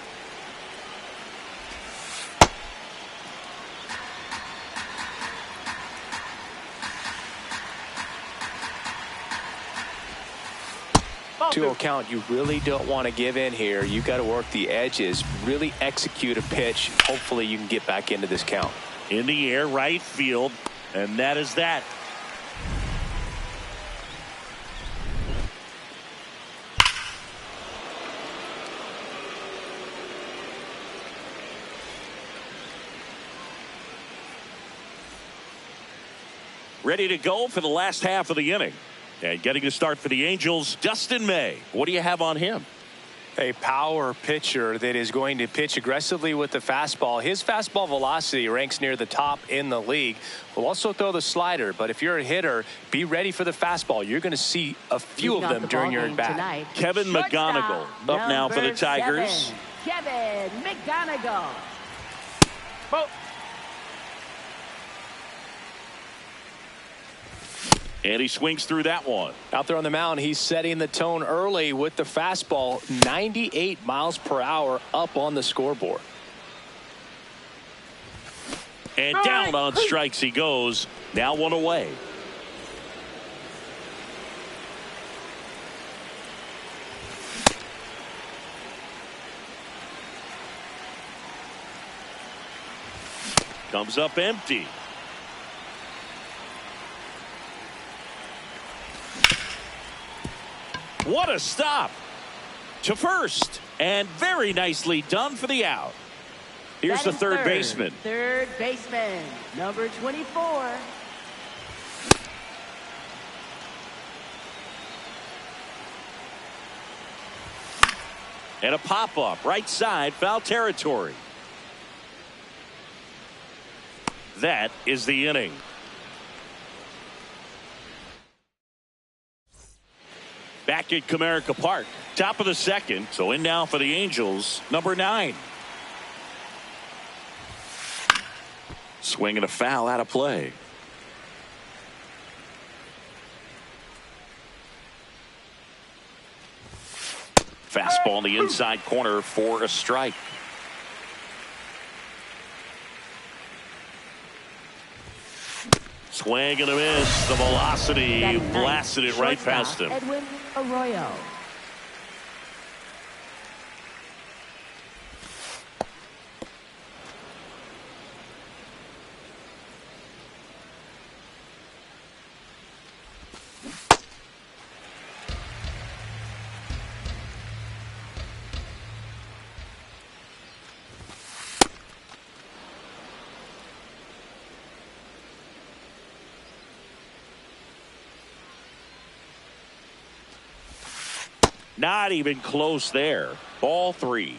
[SPEAKER 5] To account, you really don't want to give in here. You got to work the edges, really execute a pitch. Hopefully you can get back into this count.
[SPEAKER 2] In the air, right field, and that is that. Ready to go for the last half of the inning. And getting to start for the Angels, Dustin May. What do you have on him?
[SPEAKER 5] A power pitcher that is going to pitch aggressively with the fastball. His fastball velocity ranks near the top in the league. Will also throw the slider, but if you're a hitter, be ready for the fastball. You're going to see a few of them during your at-bat.
[SPEAKER 2] Kevin McGonigal up now for the Tigers.
[SPEAKER 1] Kevin McGonigal.
[SPEAKER 2] And he swings through that one.
[SPEAKER 5] Out there on the mound, he's setting the tone early with the fastball. 98 miles per hour up on the scoreboard.
[SPEAKER 2] And down on strikes he goes. Now 1 away. Comes up empty. What a stop to first, and very nicely done for the out. Here's the third baseman.
[SPEAKER 1] Third baseman, number 24.
[SPEAKER 2] And a pop-up, right side, foul territory. That is the inning. Back at Comerica Park, top of the second. So in now for the Angels, number 9. Swing and a foul out of play. Fastball in the inside corner for a strike. Swing and a miss. The velocity blasted it right past him.
[SPEAKER 1] Edwin Arroyo.
[SPEAKER 2] Not even close there. Ball 3.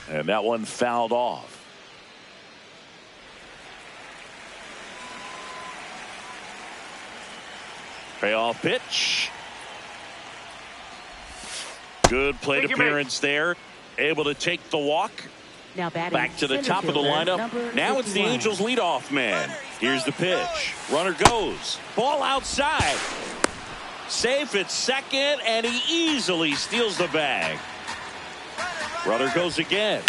[SPEAKER 2] And that one fouled off. Payoff pitch. Good plate appearance there. Able to take the walk.
[SPEAKER 1] Now batting
[SPEAKER 2] back to the top of the lineup. Now it's the
[SPEAKER 1] 51.
[SPEAKER 2] Angels leadoff man. Here's the pitch. Runner goes. Ball outside. Safe at second, and he easily steals the bag. Runner goes again.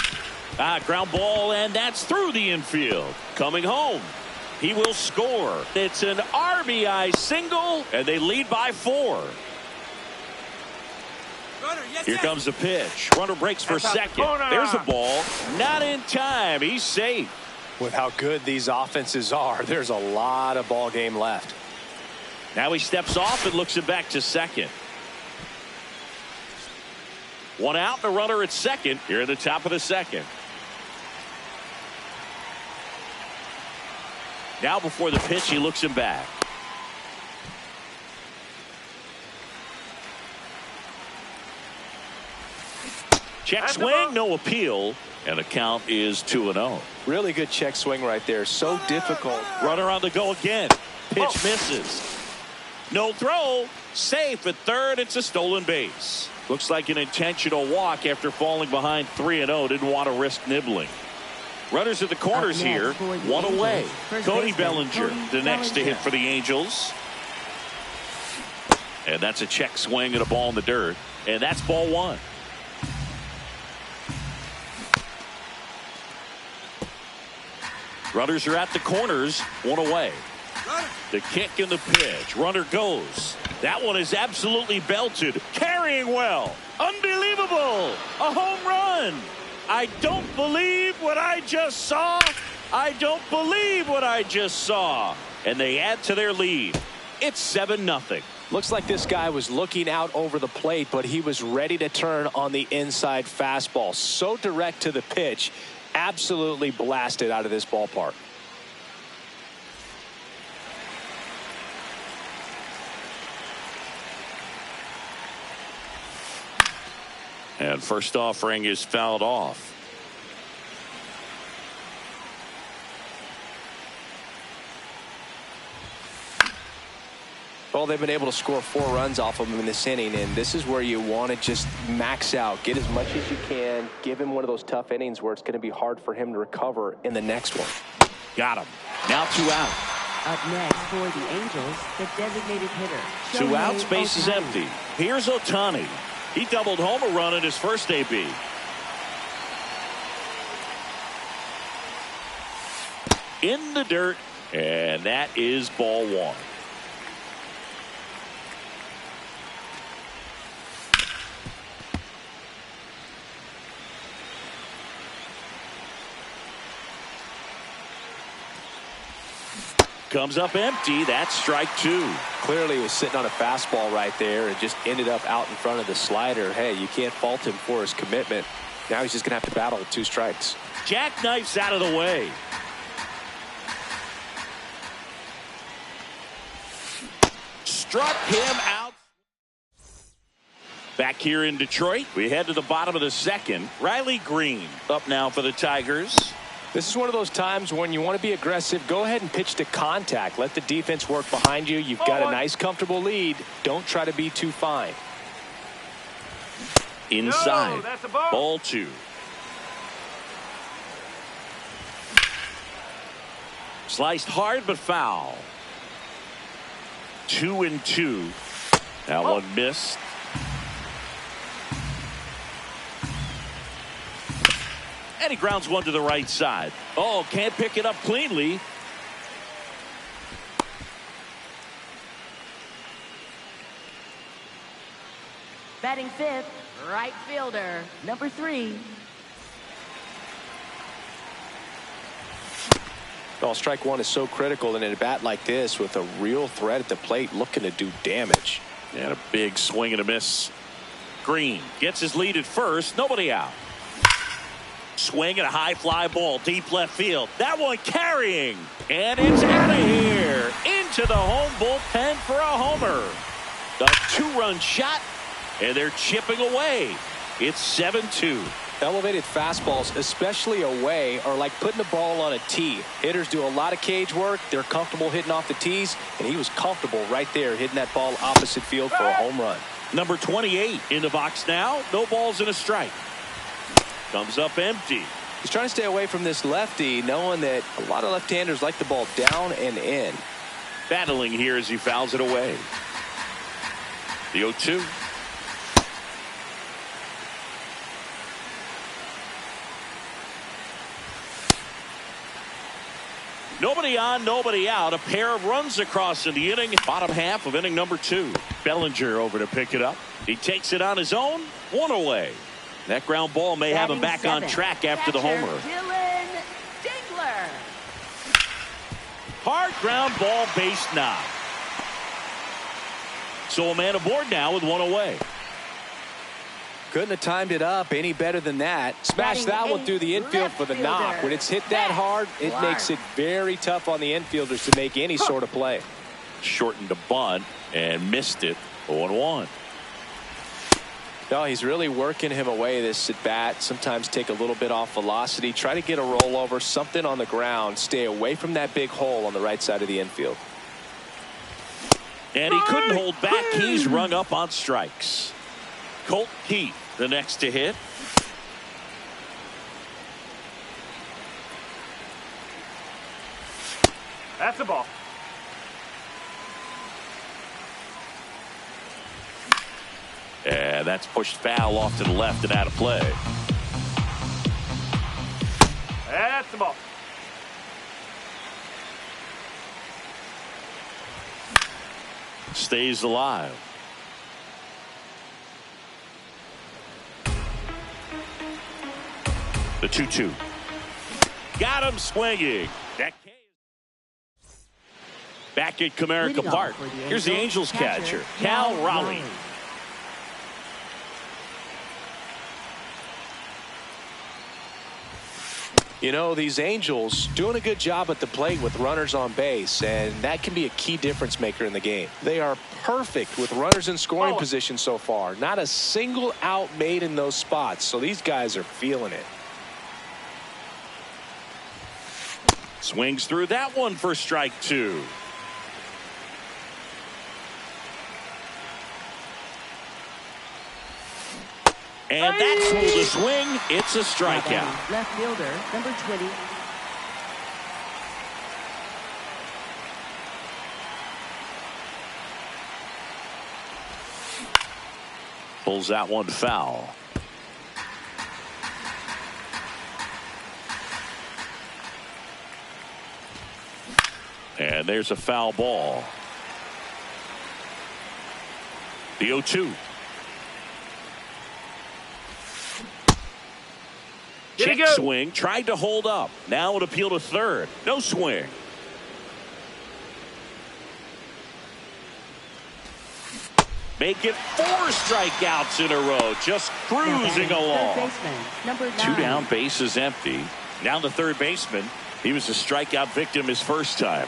[SPEAKER 2] Ground ball, and that's through the infield. Coming home. He will score. It's an RBI single, and they lead by 4. Here comes the pitch. Runner breaks for second. There's a ball. Not in time. He's safe.
[SPEAKER 5] With how good these offenses are, there's a lot of ball game left.
[SPEAKER 2] Now he steps off and looks it back to second. 1 out, and a runner at second here at the top of the second. Now before the pitch, he looks him back. Check swing, no appeal, and the count is 2-0.
[SPEAKER 5] Really good check swing right there. So difficult.
[SPEAKER 2] Runner on the go again. Pitch misses. No throw. Safe at third. It's a stolen base. Looks like an intentional walk after falling behind 3-0. Didn't want to risk nibbling. Runners at the corners here, one away. Cody Bellinger, the next to hit for the Angels. And that's a check swing and a ball in the dirt. And that's ball one. Runners are at the corners, one away. The kick and the pitch. Runner goes. That one is absolutely belted. Carrying well. Unbelievable. A home run. I don't believe what I just saw. I don't believe what I just saw. And they add to their lead. It's 7-0.
[SPEAKER 5] Looks like this guy was looking out over the plate, but he was ready to turn on the inside fastball. So direct to the pitch. Absolutely blasted out of this ballpark.
[SPEAKER 2] And first offering is fouled off.
[SPEAKER 5] Well, they've been able to score 4 runs off of him in this inning, and this is where you want to just max out, get as much as you can, give him one of those tough innings where it's going to be hard for him to recover in the next one.
[SPEAKER 2] Got him. Now 2 out.
[SPEAKER 1] Up next for the Angels, the designated hitter.
[SPEAKER 2] 2 outs, base is empty. Here's Ohtani. He doubled home a run in his first AB. In the dirt, and that is ball one. Comes up empty. That's strike 2.
[SPEAKER 5] Clearly he was sitting on a fastball right there and just ended up out in front of the slider. Hey, you can't fault him for his commitment. Now he's just going to have to battle with 2 strikes.
[SPEAKER 2] Jackknifes out of the way. Struck him out. Back here in Detroit, we head to the bottom of the second. Riley Green up now for the Tigers.
[SPEAKER 5] This is one of those times when you want to be aggressive. Go ahead and pitch to contact. Let the defense work behind you. You've got a nice, comfortable lead. Don't try to be too fine.
[SPEAKER 2] Inside.
[SPEAKER 3] No, that's a ball.
[SPEAKER 2] Ball 2. Sliced hard but foul. 2-2. That one missed. And he grounds one to the right side. Oh, can't pick it up cleanly.
[SPEAKER 1] Batting fifth, right fielder, number 3.
[SPEAKER 5] Well, strike 1 is so critical in a bat like this with a real threat at the plate looking to do damage.
[SPEAKER 2] And a big swing and a miss. Green gets his lead at first. Nobody out. Swing and a high fly ball deep left field. That one carrying. And it's out of here. Into the home bullpen for a homer. A 2-run shot. And they're chipping away. It's 7-2.
[SPEAKER 5] Elevated fastballs, especially away, are like putting the ball on a tee. Hitters do a lot of cage work. They're comfortable hitting off the tees, and he was comfortable right there hitting that ball opposite field for a home run.
[SPEAKER 2] Number 28 in the box now. No balls and a strike. Comes up empty.
[SPEAKER 5] He's trying to stay away from this lefty, knowing that a lot of left-handers like the ball down and in.
[SPEAKER 2] Battling here as he fouls it away. The 0-2. Nobody on, nobody out. A pair of runs across in the inning. Bottom half of inning number 2. Bellinger over to pick it up. He takes it on his own. 1 away. That ground ball may have him back on track after the homer.
[SPEAKER 1] Dylan Dingler.
[SPEAKER 2] Hard ground ball, base knock. So a man aboard now with 1 away.
[SPEAKER 5] Couldn't have timed it up any better than that. Smash that one through the infield for the knock. When it's hit that hard, it makes it very tough on the infielders to make any sort of play.
[SPEAKER 2] Shortened the bunt and missed it. 0-1.
[SPEAKER 5] No, he's really working him away this at bat. Sometimes take a little bit off velocity. Try to get a rollover, something on the ground. Stay away from that big hole on the right side of the infield.
[SPEAKER 2] And he couldn't hold back. He's rung up on strikes. Colt Keith, the next to hit. And that's pushed foul off to the left and out of play.
[SPEAKER 3] That's the ball.
[SPEAKER 2] Stays alive. The 2-2. Got him swinging. Back at Comerica Park. Here's the Angels catcher, Cal Raleigh.
[SPEAKER 4] You know, these Angels doing a good job at the plate with runners on base, and that can be a key difference maker in the game. They are perfect with runners in scoring position so far. Not a single out made in those spots, so these guys are feeling it.
[SPEAKER 2] Swings through that one for strike 2. And that's pulled a swing. It's a strikeout.
[SPEAKER 1] Left fielder, number 20.
[SPEAKER 2] Pulls that one foul. And there's a foul ball. The 0-2. Check swing, tried to hold up. Now it appeal to third. No swing. Make it 4 strikeouts in a row. Just cruising along.
[SPEAKER 1] Number 9.
[SPEAKER 2] 2 down, base is empty. Now the third baseman. He was a strikeout victim his first time.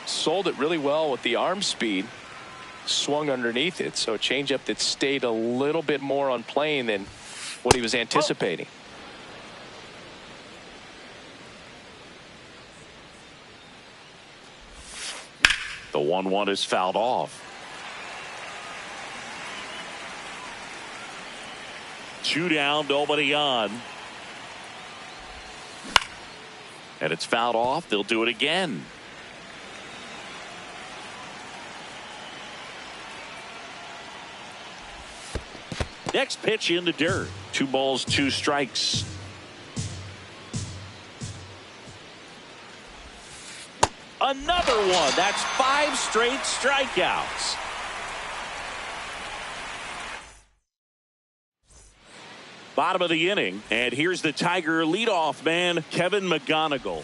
[SPEAKER 4] Sold it really well with the arm speed. Swung underneath it, so a changeup that stayed a little bit more on plane than what he was anticipating.
[SPEAKER 2] The 1-1 is fouled off. 2 down, nobody on. And it's fouled off. They'll do it again. Next pitch in the dirt. 2 balls, 2 strikes. Another one. That's 5 straight strikeouts. Bottom of the inning, and here's the Tiger leadoff man, Kevin McGonigal.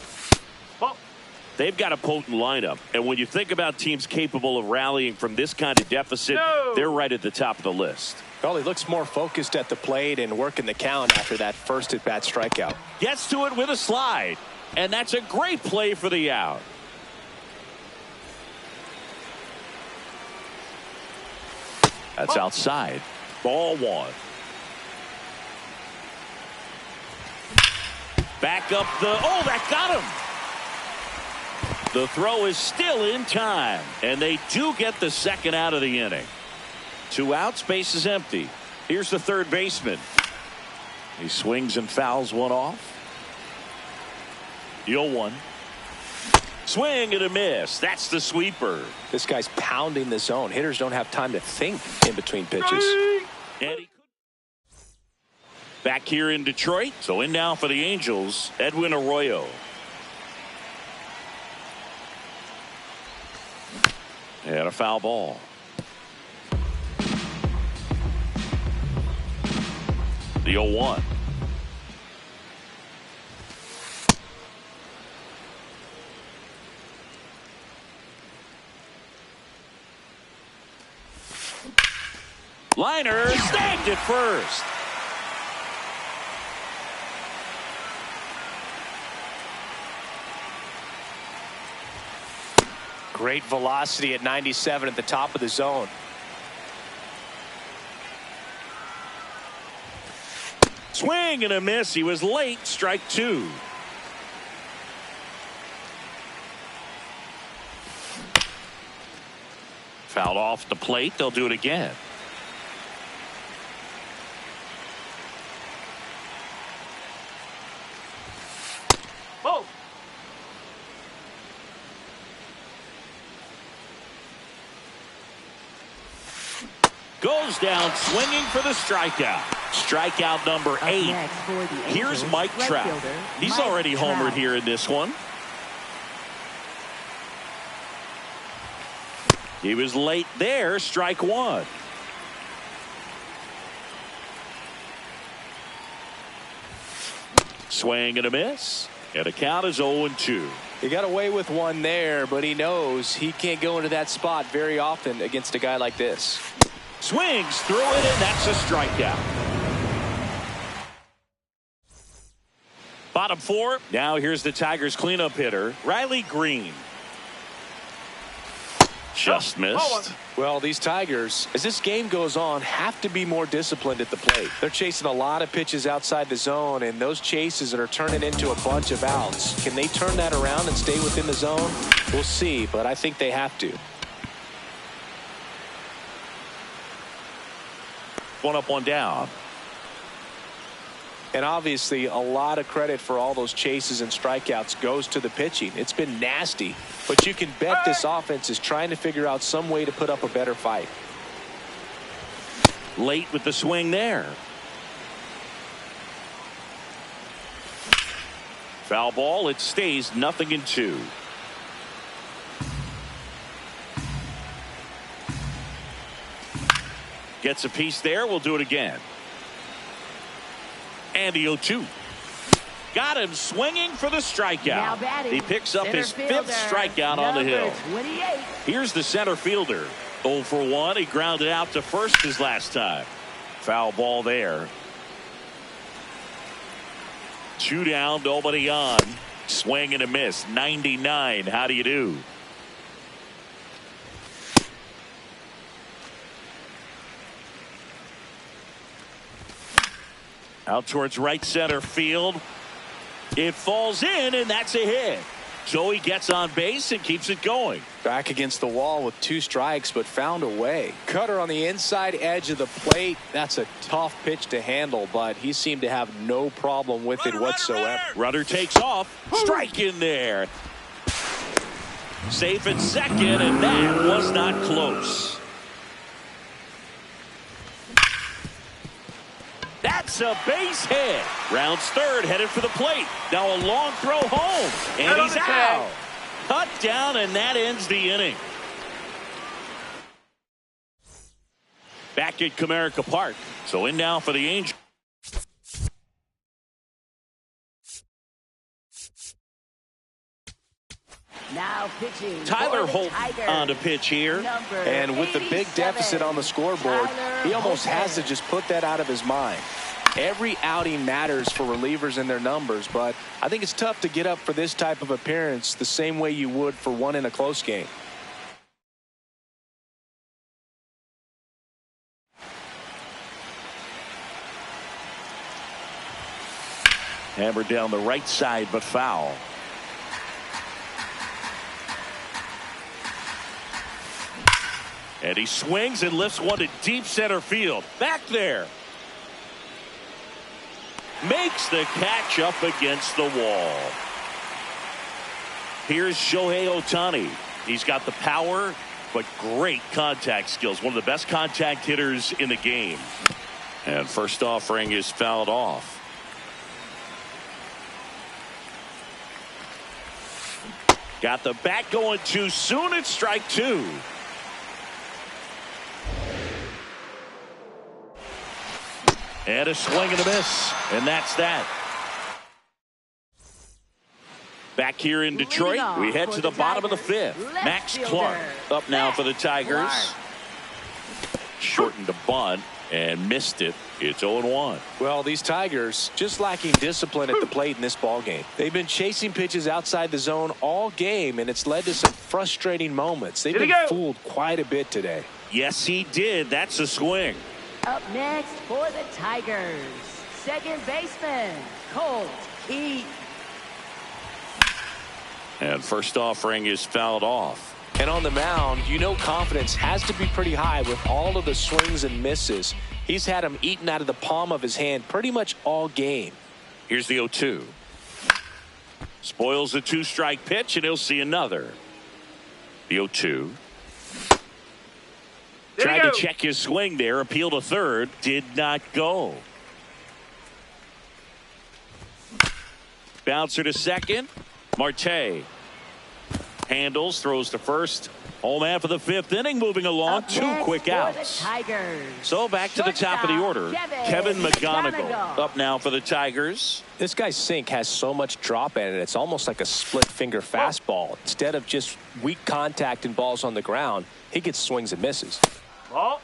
[SPEAKER 2] They've got a potent lineup, and when you think about teams capable of rallying from this kind of deficit, they're right at the top of the list.
[SPEAKER 4] Well, he looks more focused at the plate and working the count after that first at-bat strikeout.
[SPEAKER 2] Gets to it with a slide, and that's a great play for the out. That's outside. Ball 1. Back up that got him. The throw is still in time, and they do get the second out of the inning. 2 outs, base is empty. Here's the third baseman. He swings and fouls one off. The 0-1. Swing and a miss. That's the sweeper.
[SPEAKER 4] This guy's pounding the zone. Hitters don't have time to think in between pitches.
[SPEAKER 2] And back here in Detroit. So in now for the Angels, Edwin Arroyo. And a foul ball. The 0-1. Liner snagged it first.
[SPEAKER 4] Great velocity at 97 at the top of the zone.
[SPEAKER 2] Swing and a miss. He was late. Strike 2. Fouled off the plate. They'll do it again.
[SPEAKER 3] Oh.
[SPEAKER 2] Goes down swinging for the strikeout. Strikeout number 8. Here's Mike Trout. He's already homered here in this one. He was late there. Strike 1. Swing and a miss. And the count is 0-2.
[SPEAKER 5] He got away with one there, but he knows he can't go into that spot very often against a guy like this.
[SPEAKER 2] Swings through it, and that's a strikeout. Bottom 4. Now here's the Tigers cleanup hitter, Riley Green. Just missed.
[SPEAKER 5] Well, these Tigers, as this game goes on, have to be more disciplined at the plate. They're chasing a lot of pitches outside the zone, and those chases that are turning into a bunch of outs. Can they turn that around and stay within the zone? We'll see, but I think they have to.
[SPEAKER 2] One up, one down.
[SPEAKER 5] And obviously, a lot of credit for all those chases and strikeouts goes to the pitching. It's been nasty, but you can bet this offense is trying to figure out some way to put up a better fight.
[SPEAKER 2] Late with the swing there. Foul ball. It stays 0-2. Gets a piece there. We'll do it again. And the 0-2. Got him swinging for the strikeout. He picks up his 5th strikeout on the hill.
[SPEAKER 1] 28.
[SPEAKER 2] Here's the center fielder. 0 for 1. He grounded out to first his last time. Foul ball there. 2 down, nobody on. Swing and a miss. 99. How do you do? Out towards right center field. It falls in, and that's a hit. So he gets on base and keeps it going.
[SPEAKER 5] Back against the wall with 2 strikes, but found a way. Cutter on the inside edge of the plate. That's a tough pitch to handle, but he seemed to have no problem with it whatsoever.
[SPEAKER 2] Runner takes off. Strike in there. Safe at second, and that was not close. That's a base hit. Rounds third, headed for the plate. Now a long throw home, and he's out. Cut down, and that ends the inning. Back at Comerica Park. So in now for the Angels.
[SPEAKER 1] Now pitching.
[SPEAKER 2] Tyler Holt on to pitch here.
[SPEAKER 5] And with the big deficit on the scoreboard, he almost has to just put that out of his mind. Every outing matters for relievers and their numbers, but I think it's tough to get up for this type of appearance the same way you would for one in a close game.
[SPEAKER 2] Hammered down the right side, but foul. And he swings and lifts one to deep center field. Back there. Makes the catch up against the wall. Here's Shohei Ohtani. He's got the power, but great contact skills. One of the best contact hitters in the game. And first offering is fouled off. Got the bat going too soon. It's strike 2. And a swing and a miss. And that's that. Back here in Detroit, we head to the bottom of the 5th. Max Clark up now for the Tigers. Shortened a bunt and missed it. It's 0-1.
[SPEAKER 5] Well, these Tigers just lacking discipline at the plate in this ball game. They've been chasing pitches outside the zone all game, and it's led to some frustrating moments. They've been fooled quite a bit today.
[SPEAKER 2] Yes, he did. That's a swing.
[SPEAKER 1] Up next for the Tigers, second baseman, Colt Keith.
[SPEAKER 2] And first offering is fouled off.
[SPEAKER 5] And on the mound, you know confidence has to be pretty high with all of the swings and misses. He's had them eaten out of the palm of his hand pretty much all game.
[SPEAKER 2] Here's the 0-2. Spoils the 2-strike pitch, and he'll see another. The 0-2. Tried to check his swing there. Appeal to third. Did not go. Bouncer to second. Marte handles, throws to first. Home half of the fifth inning, moving along. Two quick outs. So back to the top of the order. Kevin McGonigal up now for the Tigers.
[SPEAKER 5] This guy's sink has so much drop in it. It's almost like a split finger fastball. Instead of just weak contact and balls on the ground, he gets swings and misses.
[SPEAKER 3] Ball.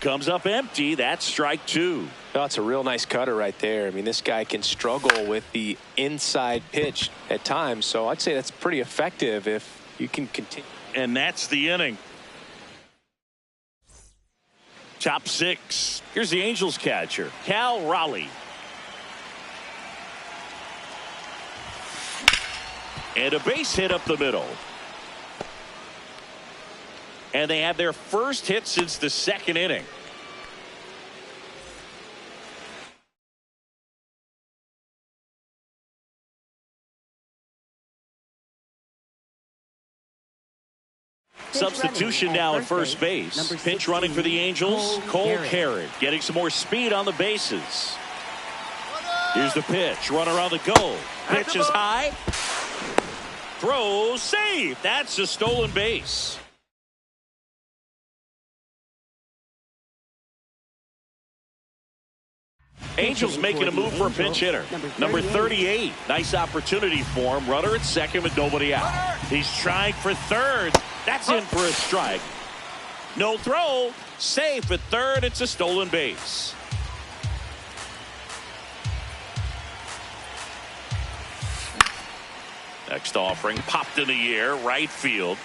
[SPEAKER 2] Comes up empty. That's strike two.
[SPEAKER 5] That's a real nice cutter right there. I mean, this guy can struggle with the inside pitch at times. So I'd say that's pretty effective if you can continue.
[SPEAKER 2] And that's the inning. Top six. Here's the Angels catcher, Cal Raleigh. And a base hit up the middle. And they have their first hit since the second inning. Substitution now at first base. Pinch running for the Angels, Cole Carrick getting some more speed on the bases. Here's the pitch. Runner on the go. Pitch is high. Throw, save. That's a stolen base. Angels making a move for a pinch hitter. Number 38. Nice opportunity for him. Runner at second with nobody out. He's trying for third. That's in for a strike. No throw. Safe at third. It's a stolen base. Next offering popped in the air. Right field.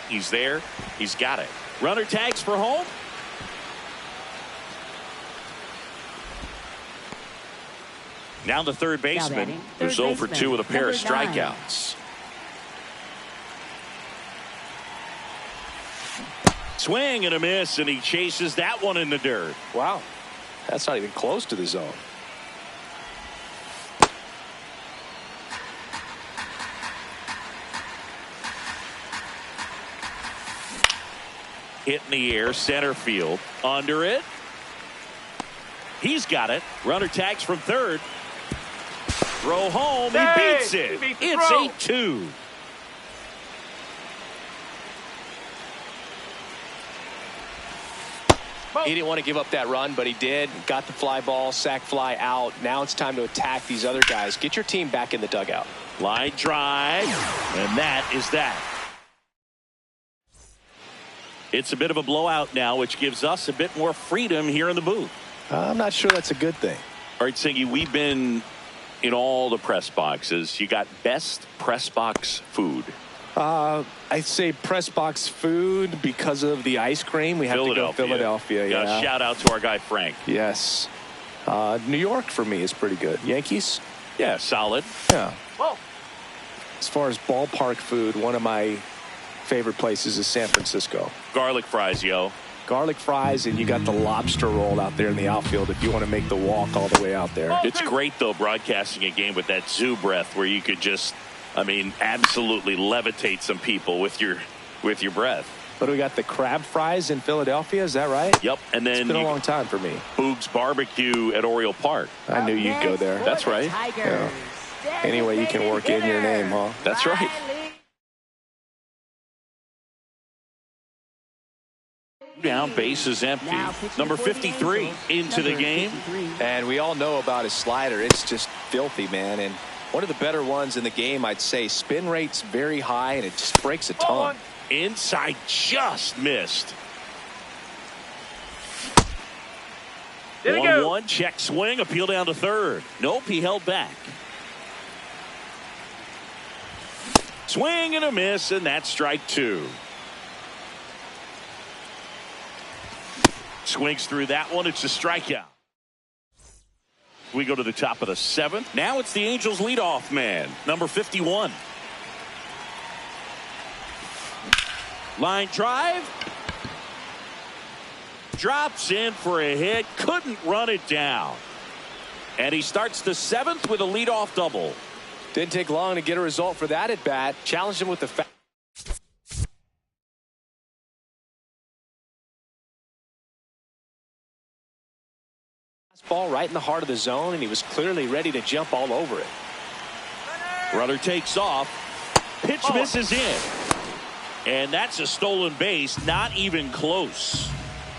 [SPEAKER 2] He's there. He's got it. Runner tags for home. Now the third baseman, who's 0 for 2 with a pair of strikeouts. Swing and a miss, and he chases that one in the dirt.
[SPEAKER 5] Wow, that's not even close to the zone.
[SPEAKER 2] Hit in the air, center field. Under it. He's got it. Runner tags from third. Throw home. He beats it. It's 8-2.
[SPEAKER 5] He didn't want to give up that run, but he did. Got the fly ball, sac fly out. Now it's time to attack these other guys. Get your team back in the dugout.
[SPEAKER 2] Line drive, and that is that. It's a bit of a blowout now, which gives us a bit more freedom here in the booth.
[SPEAKER 4] I'm not sure that's a good thing.
[SPEAKER 2] All right, Singy, we've been in all the press boxes. You got best press box food.
[SPEAKER 4] I say press box food because of the ice cream. We have to go Philadelphia. Yeah.
[SPEAKER 2] Shout out to our guy Frank.
[SPEAKER 4] Yes. New York for me is pretty good. Yankees?
[SPEAKER 2] Yeah, solid.
[SPEAKER 4] Yeah.
[SPEAKER 3] Whoa.
[SPEAKER 4] As far as ballpark food, one of my favorite places is San Francisco.
[SPEAKER 2] Garlic fries, yo.
[SPEAKER 4] Garlic fries, and you got the lobster roll out there in the outfield if you want to make the walk all the way out there.
[SPEAKER 2] It's great, though, broadcasting a game with that zoo breath where you could just, I mean, absolutely levitate some people with your breath.
[SPEAKER 4] But we got the crab fries in Philadelphia, is that right?
[SPEAKER 2] Yep, and then
[SPEAKER 4] it's been a long time for me.
[SPEAKER 2] Boog's Barbecue at Oriole Park.
[SPEAKER 4] I knew you'd go there.
[SPEAKER 2] That's right.
[SPEAKER 4] Yeah. Anyway, you can work in your name, huh?
[SPEAKER 2] That's right. Down, base is empty. Number 53 into the game.
[SPEAKER 5] And we all know about his slider. It's just filthy, man. And one of the better ones in the game, I'd say. Spin rate's very high, and it just breaks a ton.
[SPEAKER 2] Inside, just missed. 1-1, check swing, appeal down to third. Nope, he held back. Swing and a miss, and that's strike two. Swings through that one. It's a strikeout. We go to the top of the seventh. Now it's the Angels leadoff man, number 51. Line drive. Drops in for a hit. Couldn't run it down. And he starts the seventh with a leadoff double.
[SPEAKER 5] Didn't take long to get a result for that at bat. Challenged him with the ball right in the heart of the zone, and he was clearly ready to jump all over it.
[SPEAKER 2] Runner takes off. Pitch misses in. And that's a stolen base, not even close.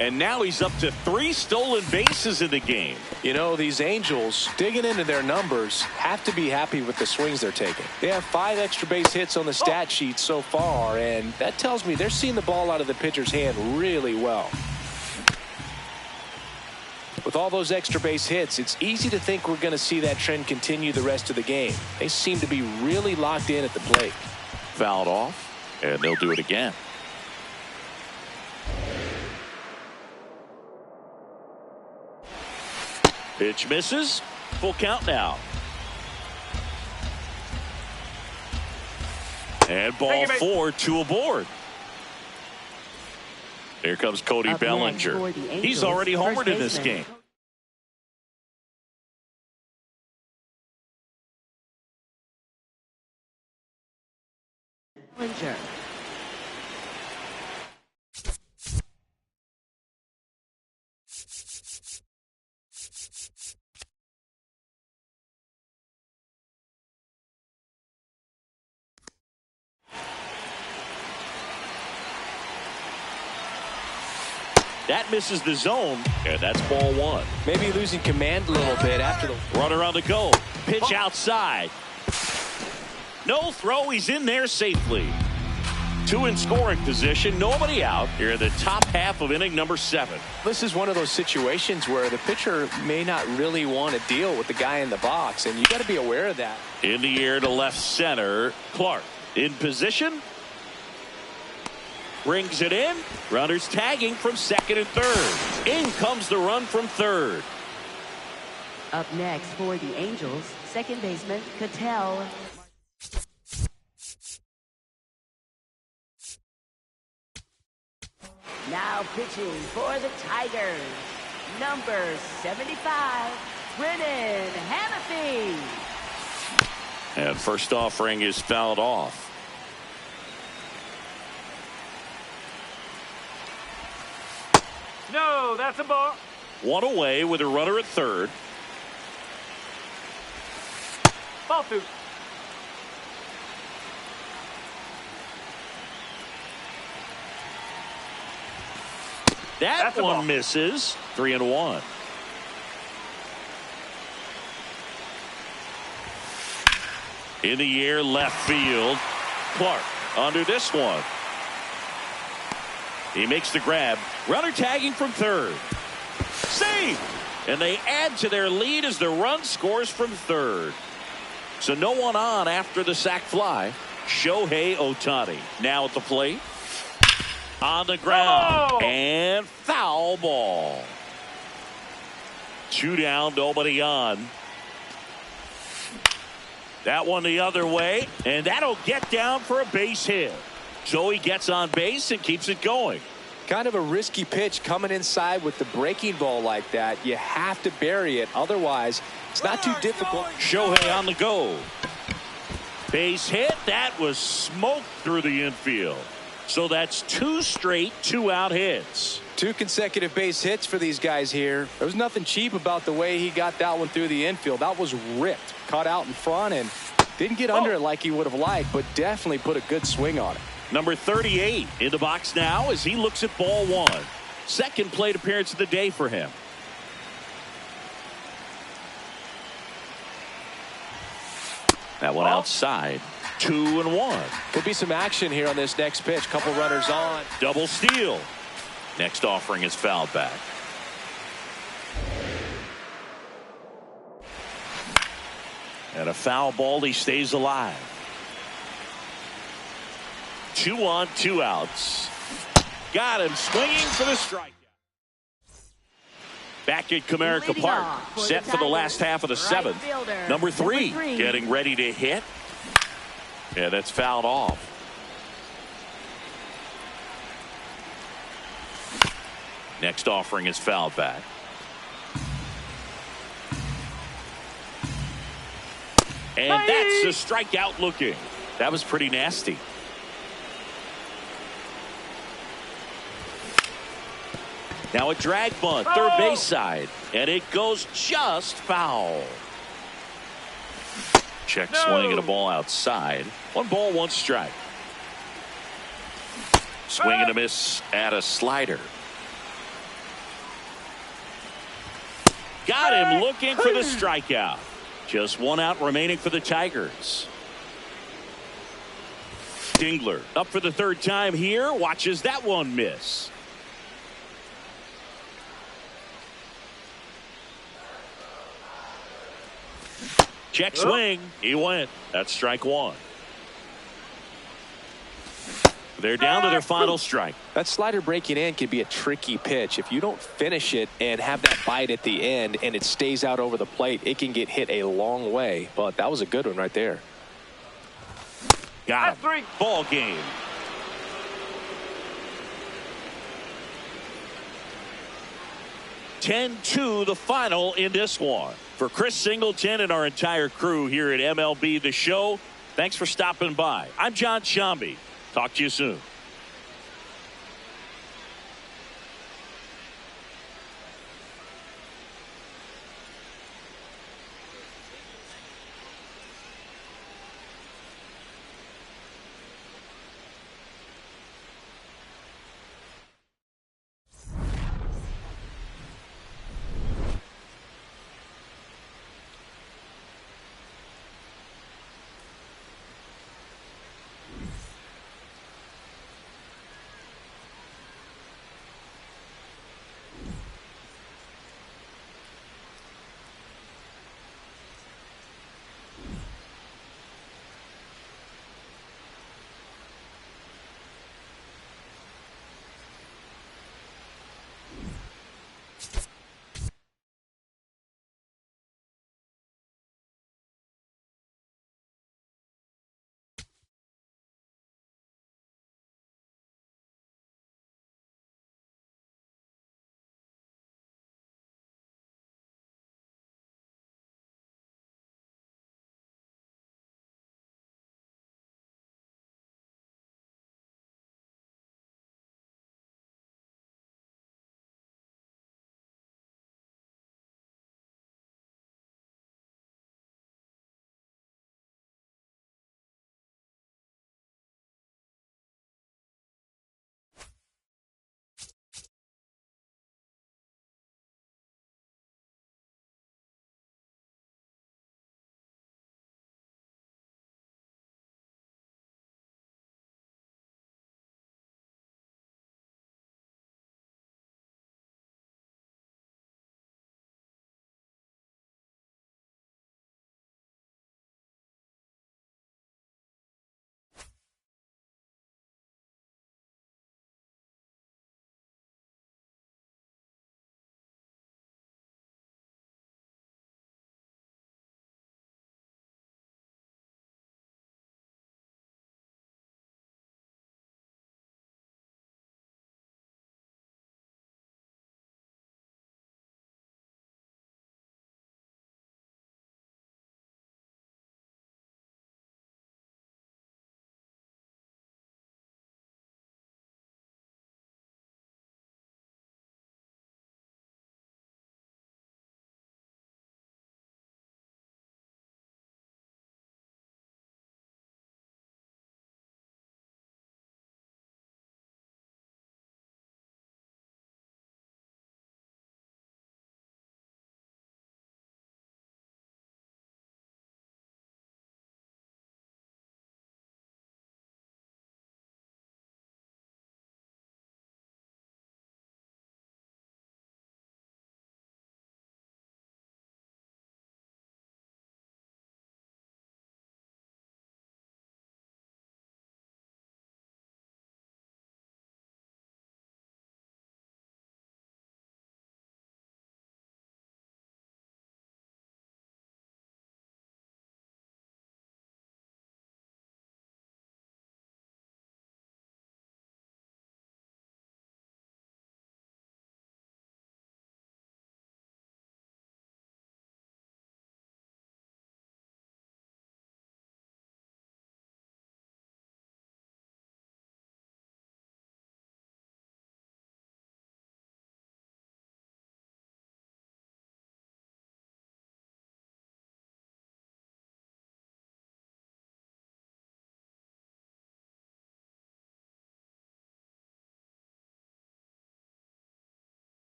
[SPEAKER 2] And now he's up to 3 stolen bases in the game.
[SPEAKER 4] You know, these Angels, digging into their numbers, have to be happy with the swings they're taking. They have 5 extra base hits on the stat sheet so far, and that tells me they're seeing the ball out of the pitcher's hand really well. With all those extra base hits, it's easy to think we're going to see that trend continue the rest of the game. They seem to be really locked in at the plate.
[SPEAKER 2] Fouled off, and they'll do it again. Pitch misses. Full count now. And ball 4, 2 aboard. Here comes Cody Bellinger. He's already homered in this game.
[SPEAKER 1] Bellinger.
[SPEAKER 2] That misses the zone, and that's ball 1.
[SPEAKER 4] Maybe losing command a little bit after the
[SPEAKER 2] runner on the go. Pitch outside. No throw. He's in there safely. 2 in scoring position. Nobody out here in the top half of inning number 7.
[SPEAKER 4] This is one of those situations where the pitcher may not really want to deal with the guy in the box, and you got to be aware of that.
[SPEAKER 2] In the air to left center. Clark in position. Brings it in. Runners tagging from second and third. In comes the run from third.
[SPEAKER 1] Up next for the Angels, second baseman Cattell. Now pitching for the Tigers, number 75, Brennan Hannafy.
[SPEAKER 2] And first offering is fouled off.
[SPEAKER 3] No, that's a ball.
[SPEAKER 2] 1 away with a runner at third.
[SPEAKER 3] Ball 2.
[SPEAKER 2] That one misses. 3-1. In the air, left field. Clark under this one. He makes the grab. Runner tagging from third. Save! And they add to their lead as the run scores from third. So no one on after the sac fly. Shohei Ohtani now at the plate. On the ground. And foul ball. 2 down, nobody on. That one the other way. And that'll get down for a base hit. So he gets on base and keeps it going.
[SPEAKER 4] Kind of a risky pitch coming inside with the breaking ball like that. You have to bury it. Otherwise, it's not too difficult.
[SPEAKER 2] Shohei on the go. Base hit. That was smoked through the infield. So that's 2 straight 2-out hits.
[SPEAKER 4] 2 consecutive base hits for these guys here. There was nothing cheap about the way he got that one through the infield. That was ripped. Caught out in front and didn't get under it like he would have liked, but definitely put a good swing on it.
[SPEAKER 2] Number 38 in the box now as he looks at ball 1. Second plate appearance of the day for him. That one outside. 2-1.
[SPEAKER 4] Could be some action here on this next pitch. Couple runners on.
[SPEAKER 2] Double steal. Next offering is fouled back. And a foul ball. He stays alive. 2 on, 2 outs. Got him swinging for the strikeout. Back at Comerica Park, set for the last half of the 7th. Number 3 getting ready to hit. Yeah, that's fouled off. Next offering is fouled back. And that's a strikeout looking. That was pretty nasty. Now a drag bunt, third base side, and it goes just foul. Check swing and a ball outside. 1 ball, 1 strike. Swing and a miss at a slider. Got him looking for the strikeout. Just 1 out remaining for the Tigers. Dingler up for the 3rd time here. Watches that one miss. Check swing. He went. That's strike 1. They're down to their final strike.
[SPEAKER 5] That slider breaking in can be a tricky pitch. If you don't finish it and have that bite at the end and it stays out over the plate, it can get hit a long way. But that was a good one right there.
[SPEAKER 2] Got him. Ball game. (10-2) the final in this one. For Chris Singleton and our entire crew here at MLB The Show, thanks for stopping by. I'm John Shambi. Talk to you soon.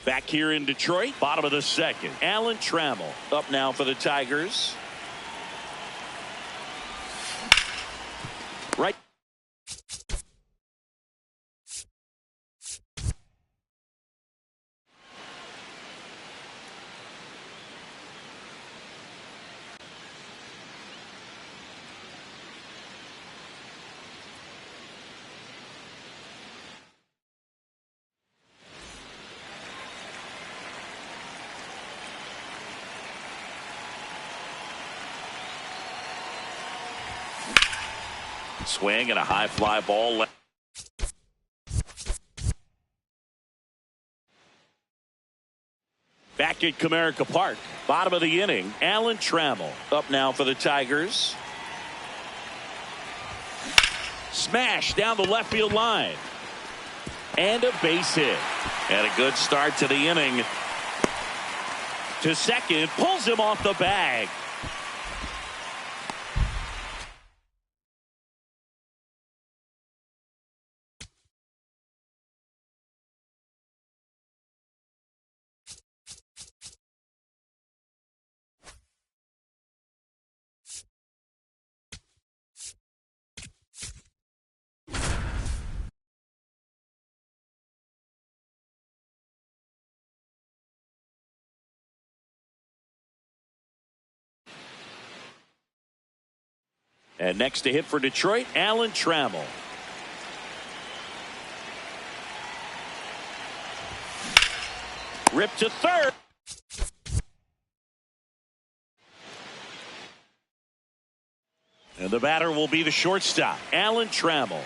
[SPEAKER 2] Back here in Detroit, bottom of the second. Alan Trammell up now for the Tigers. Right. swing and a high fly ball. Back at Comerica Park, bottom of the inning, Alan Trammell up now for the Tigers. Smash down the left field line. And a base hit. And a good start to the inning. To second, pulls him off the bag. And next to hit for Detroit, Alan Trammell. Ripped to third. And the batter will be the shortstop, Alan Trammell.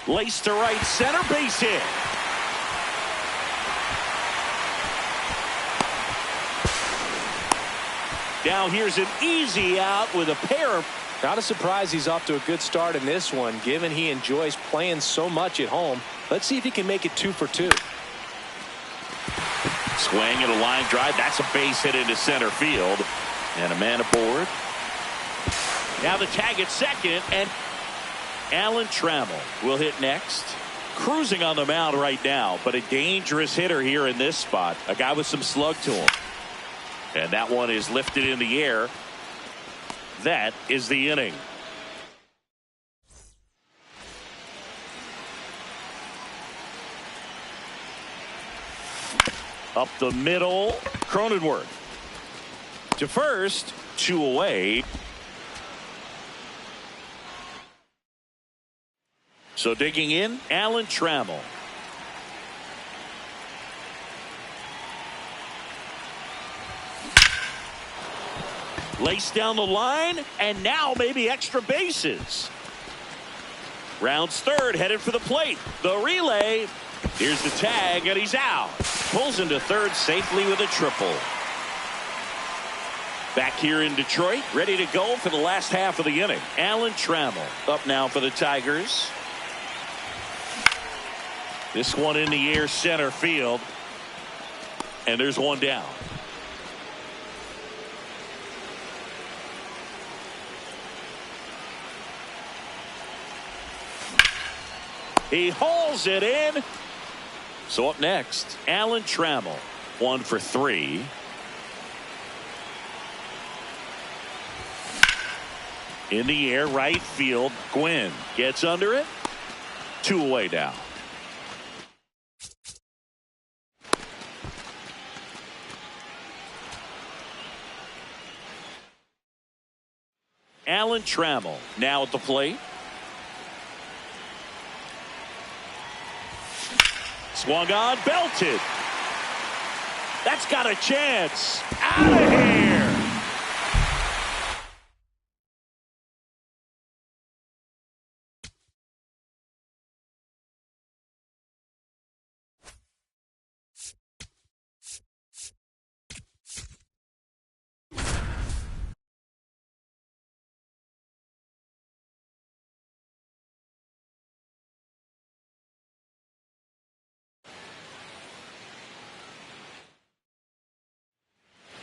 [SPEAKER 2] Laced to right center, base hit. Now here's an easy out with a pair of.
[SPEAKER 4] Not a surprise he's off to a good start in this one, given he enjoys playing so much at home. Let's see if he can make it 2 for 2.
[SPEAKER 2] Swing and a line drive. That's a base hit into center field. And a man aboard. Now the tag at second, and Alan Trammell will hit next. Cruising on the mound right now, but a dangerous hitter here in this spot. A guy with some slug to him. And that one is lifted in the air. That is the inning. Up the middle, Cronenworth. To first, 2 away. So digging in, Alan Trammell. Laced down the line, and now maybe extra bases. Rounds third, headed for the plate. The relay. Here's the tag, and he's out. Pulls into third safely with a triple. Back here in Detroit, ready to go for the last half of the inning. Alan Trammell up now for the Tigers. This one in the air, center field. And there's one down. He hauls it in. So up next, Alan Trammell, 1 for 3. In the air, right field. Gwynn gets under it. 2 away now. Alan Trammell now at the plate. Swung on, belted. That's got a chance. Out of here.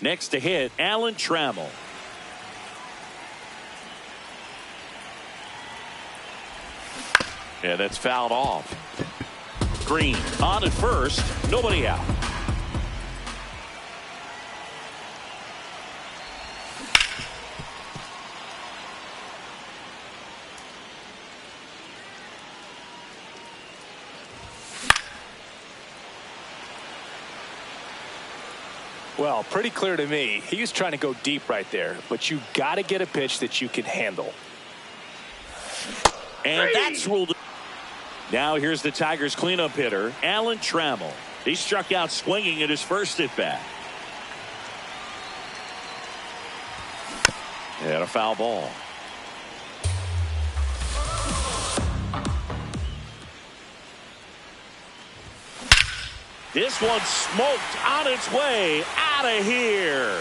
[SPEAKER 2] Next to hit, Alan Trammell. Yeah, that's fouled off. Green on at first, nobody out.
[SPEAKER 4] Well, pretty clear to me. He was trying to go deep right there, but you got to get a pitch that you can handle.
[SPEAKER 2] And that's ruled. Now here's the Tigers cleanup hitter, Alan Trammell. He struck out swinging at his first at bat. a foul ball. This one smoked on its way out of here.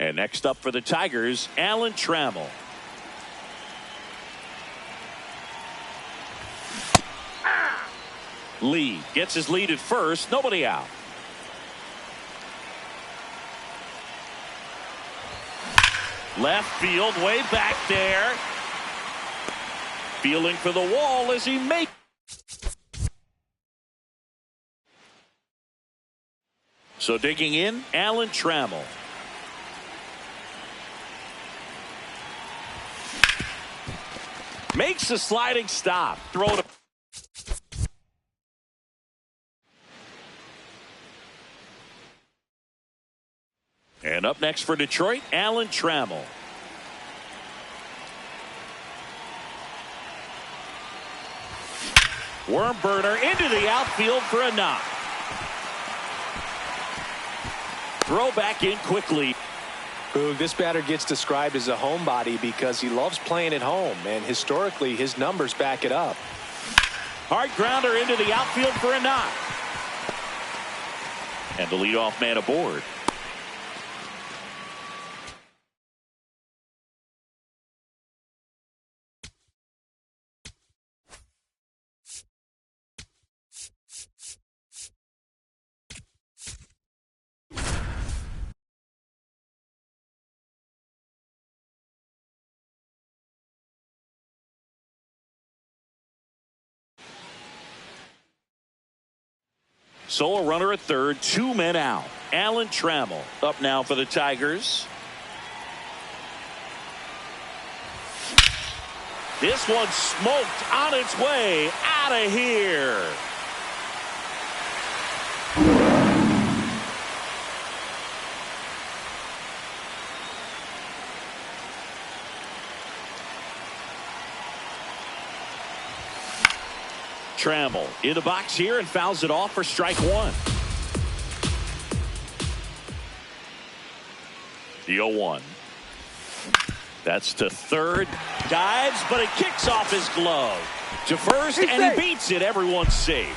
[SPEAKER 2] And next up for the Tigers, Alan Trammell. Lee gets his lead at first. Nobody out. Left field, way back there. Feeling for the wall as he makes. So digging in, Alan Trammell. Makes a sliding stop. Throw to. And up next for Detroit, Alan Trammell. Worm burner into the outfield for a knock. Throw back in quickly.
[SPEAKER 5] Boog, this batter gets described as a homebody because he loves playing at home, and historically his numbers back it up.
[SPEAKER 2] Hard grounder into the outfield for a knock. And the leadoff man aboard. So a runner at third, 2 men out. Alan Trammell up now for the Tigers. This one smoked on its way out of here. Trammell in the box here and fouls it off for strike one. The 0-1. That's to third. Dives, but it kicks off his glove. To first, and he beats it. Everyone's safe.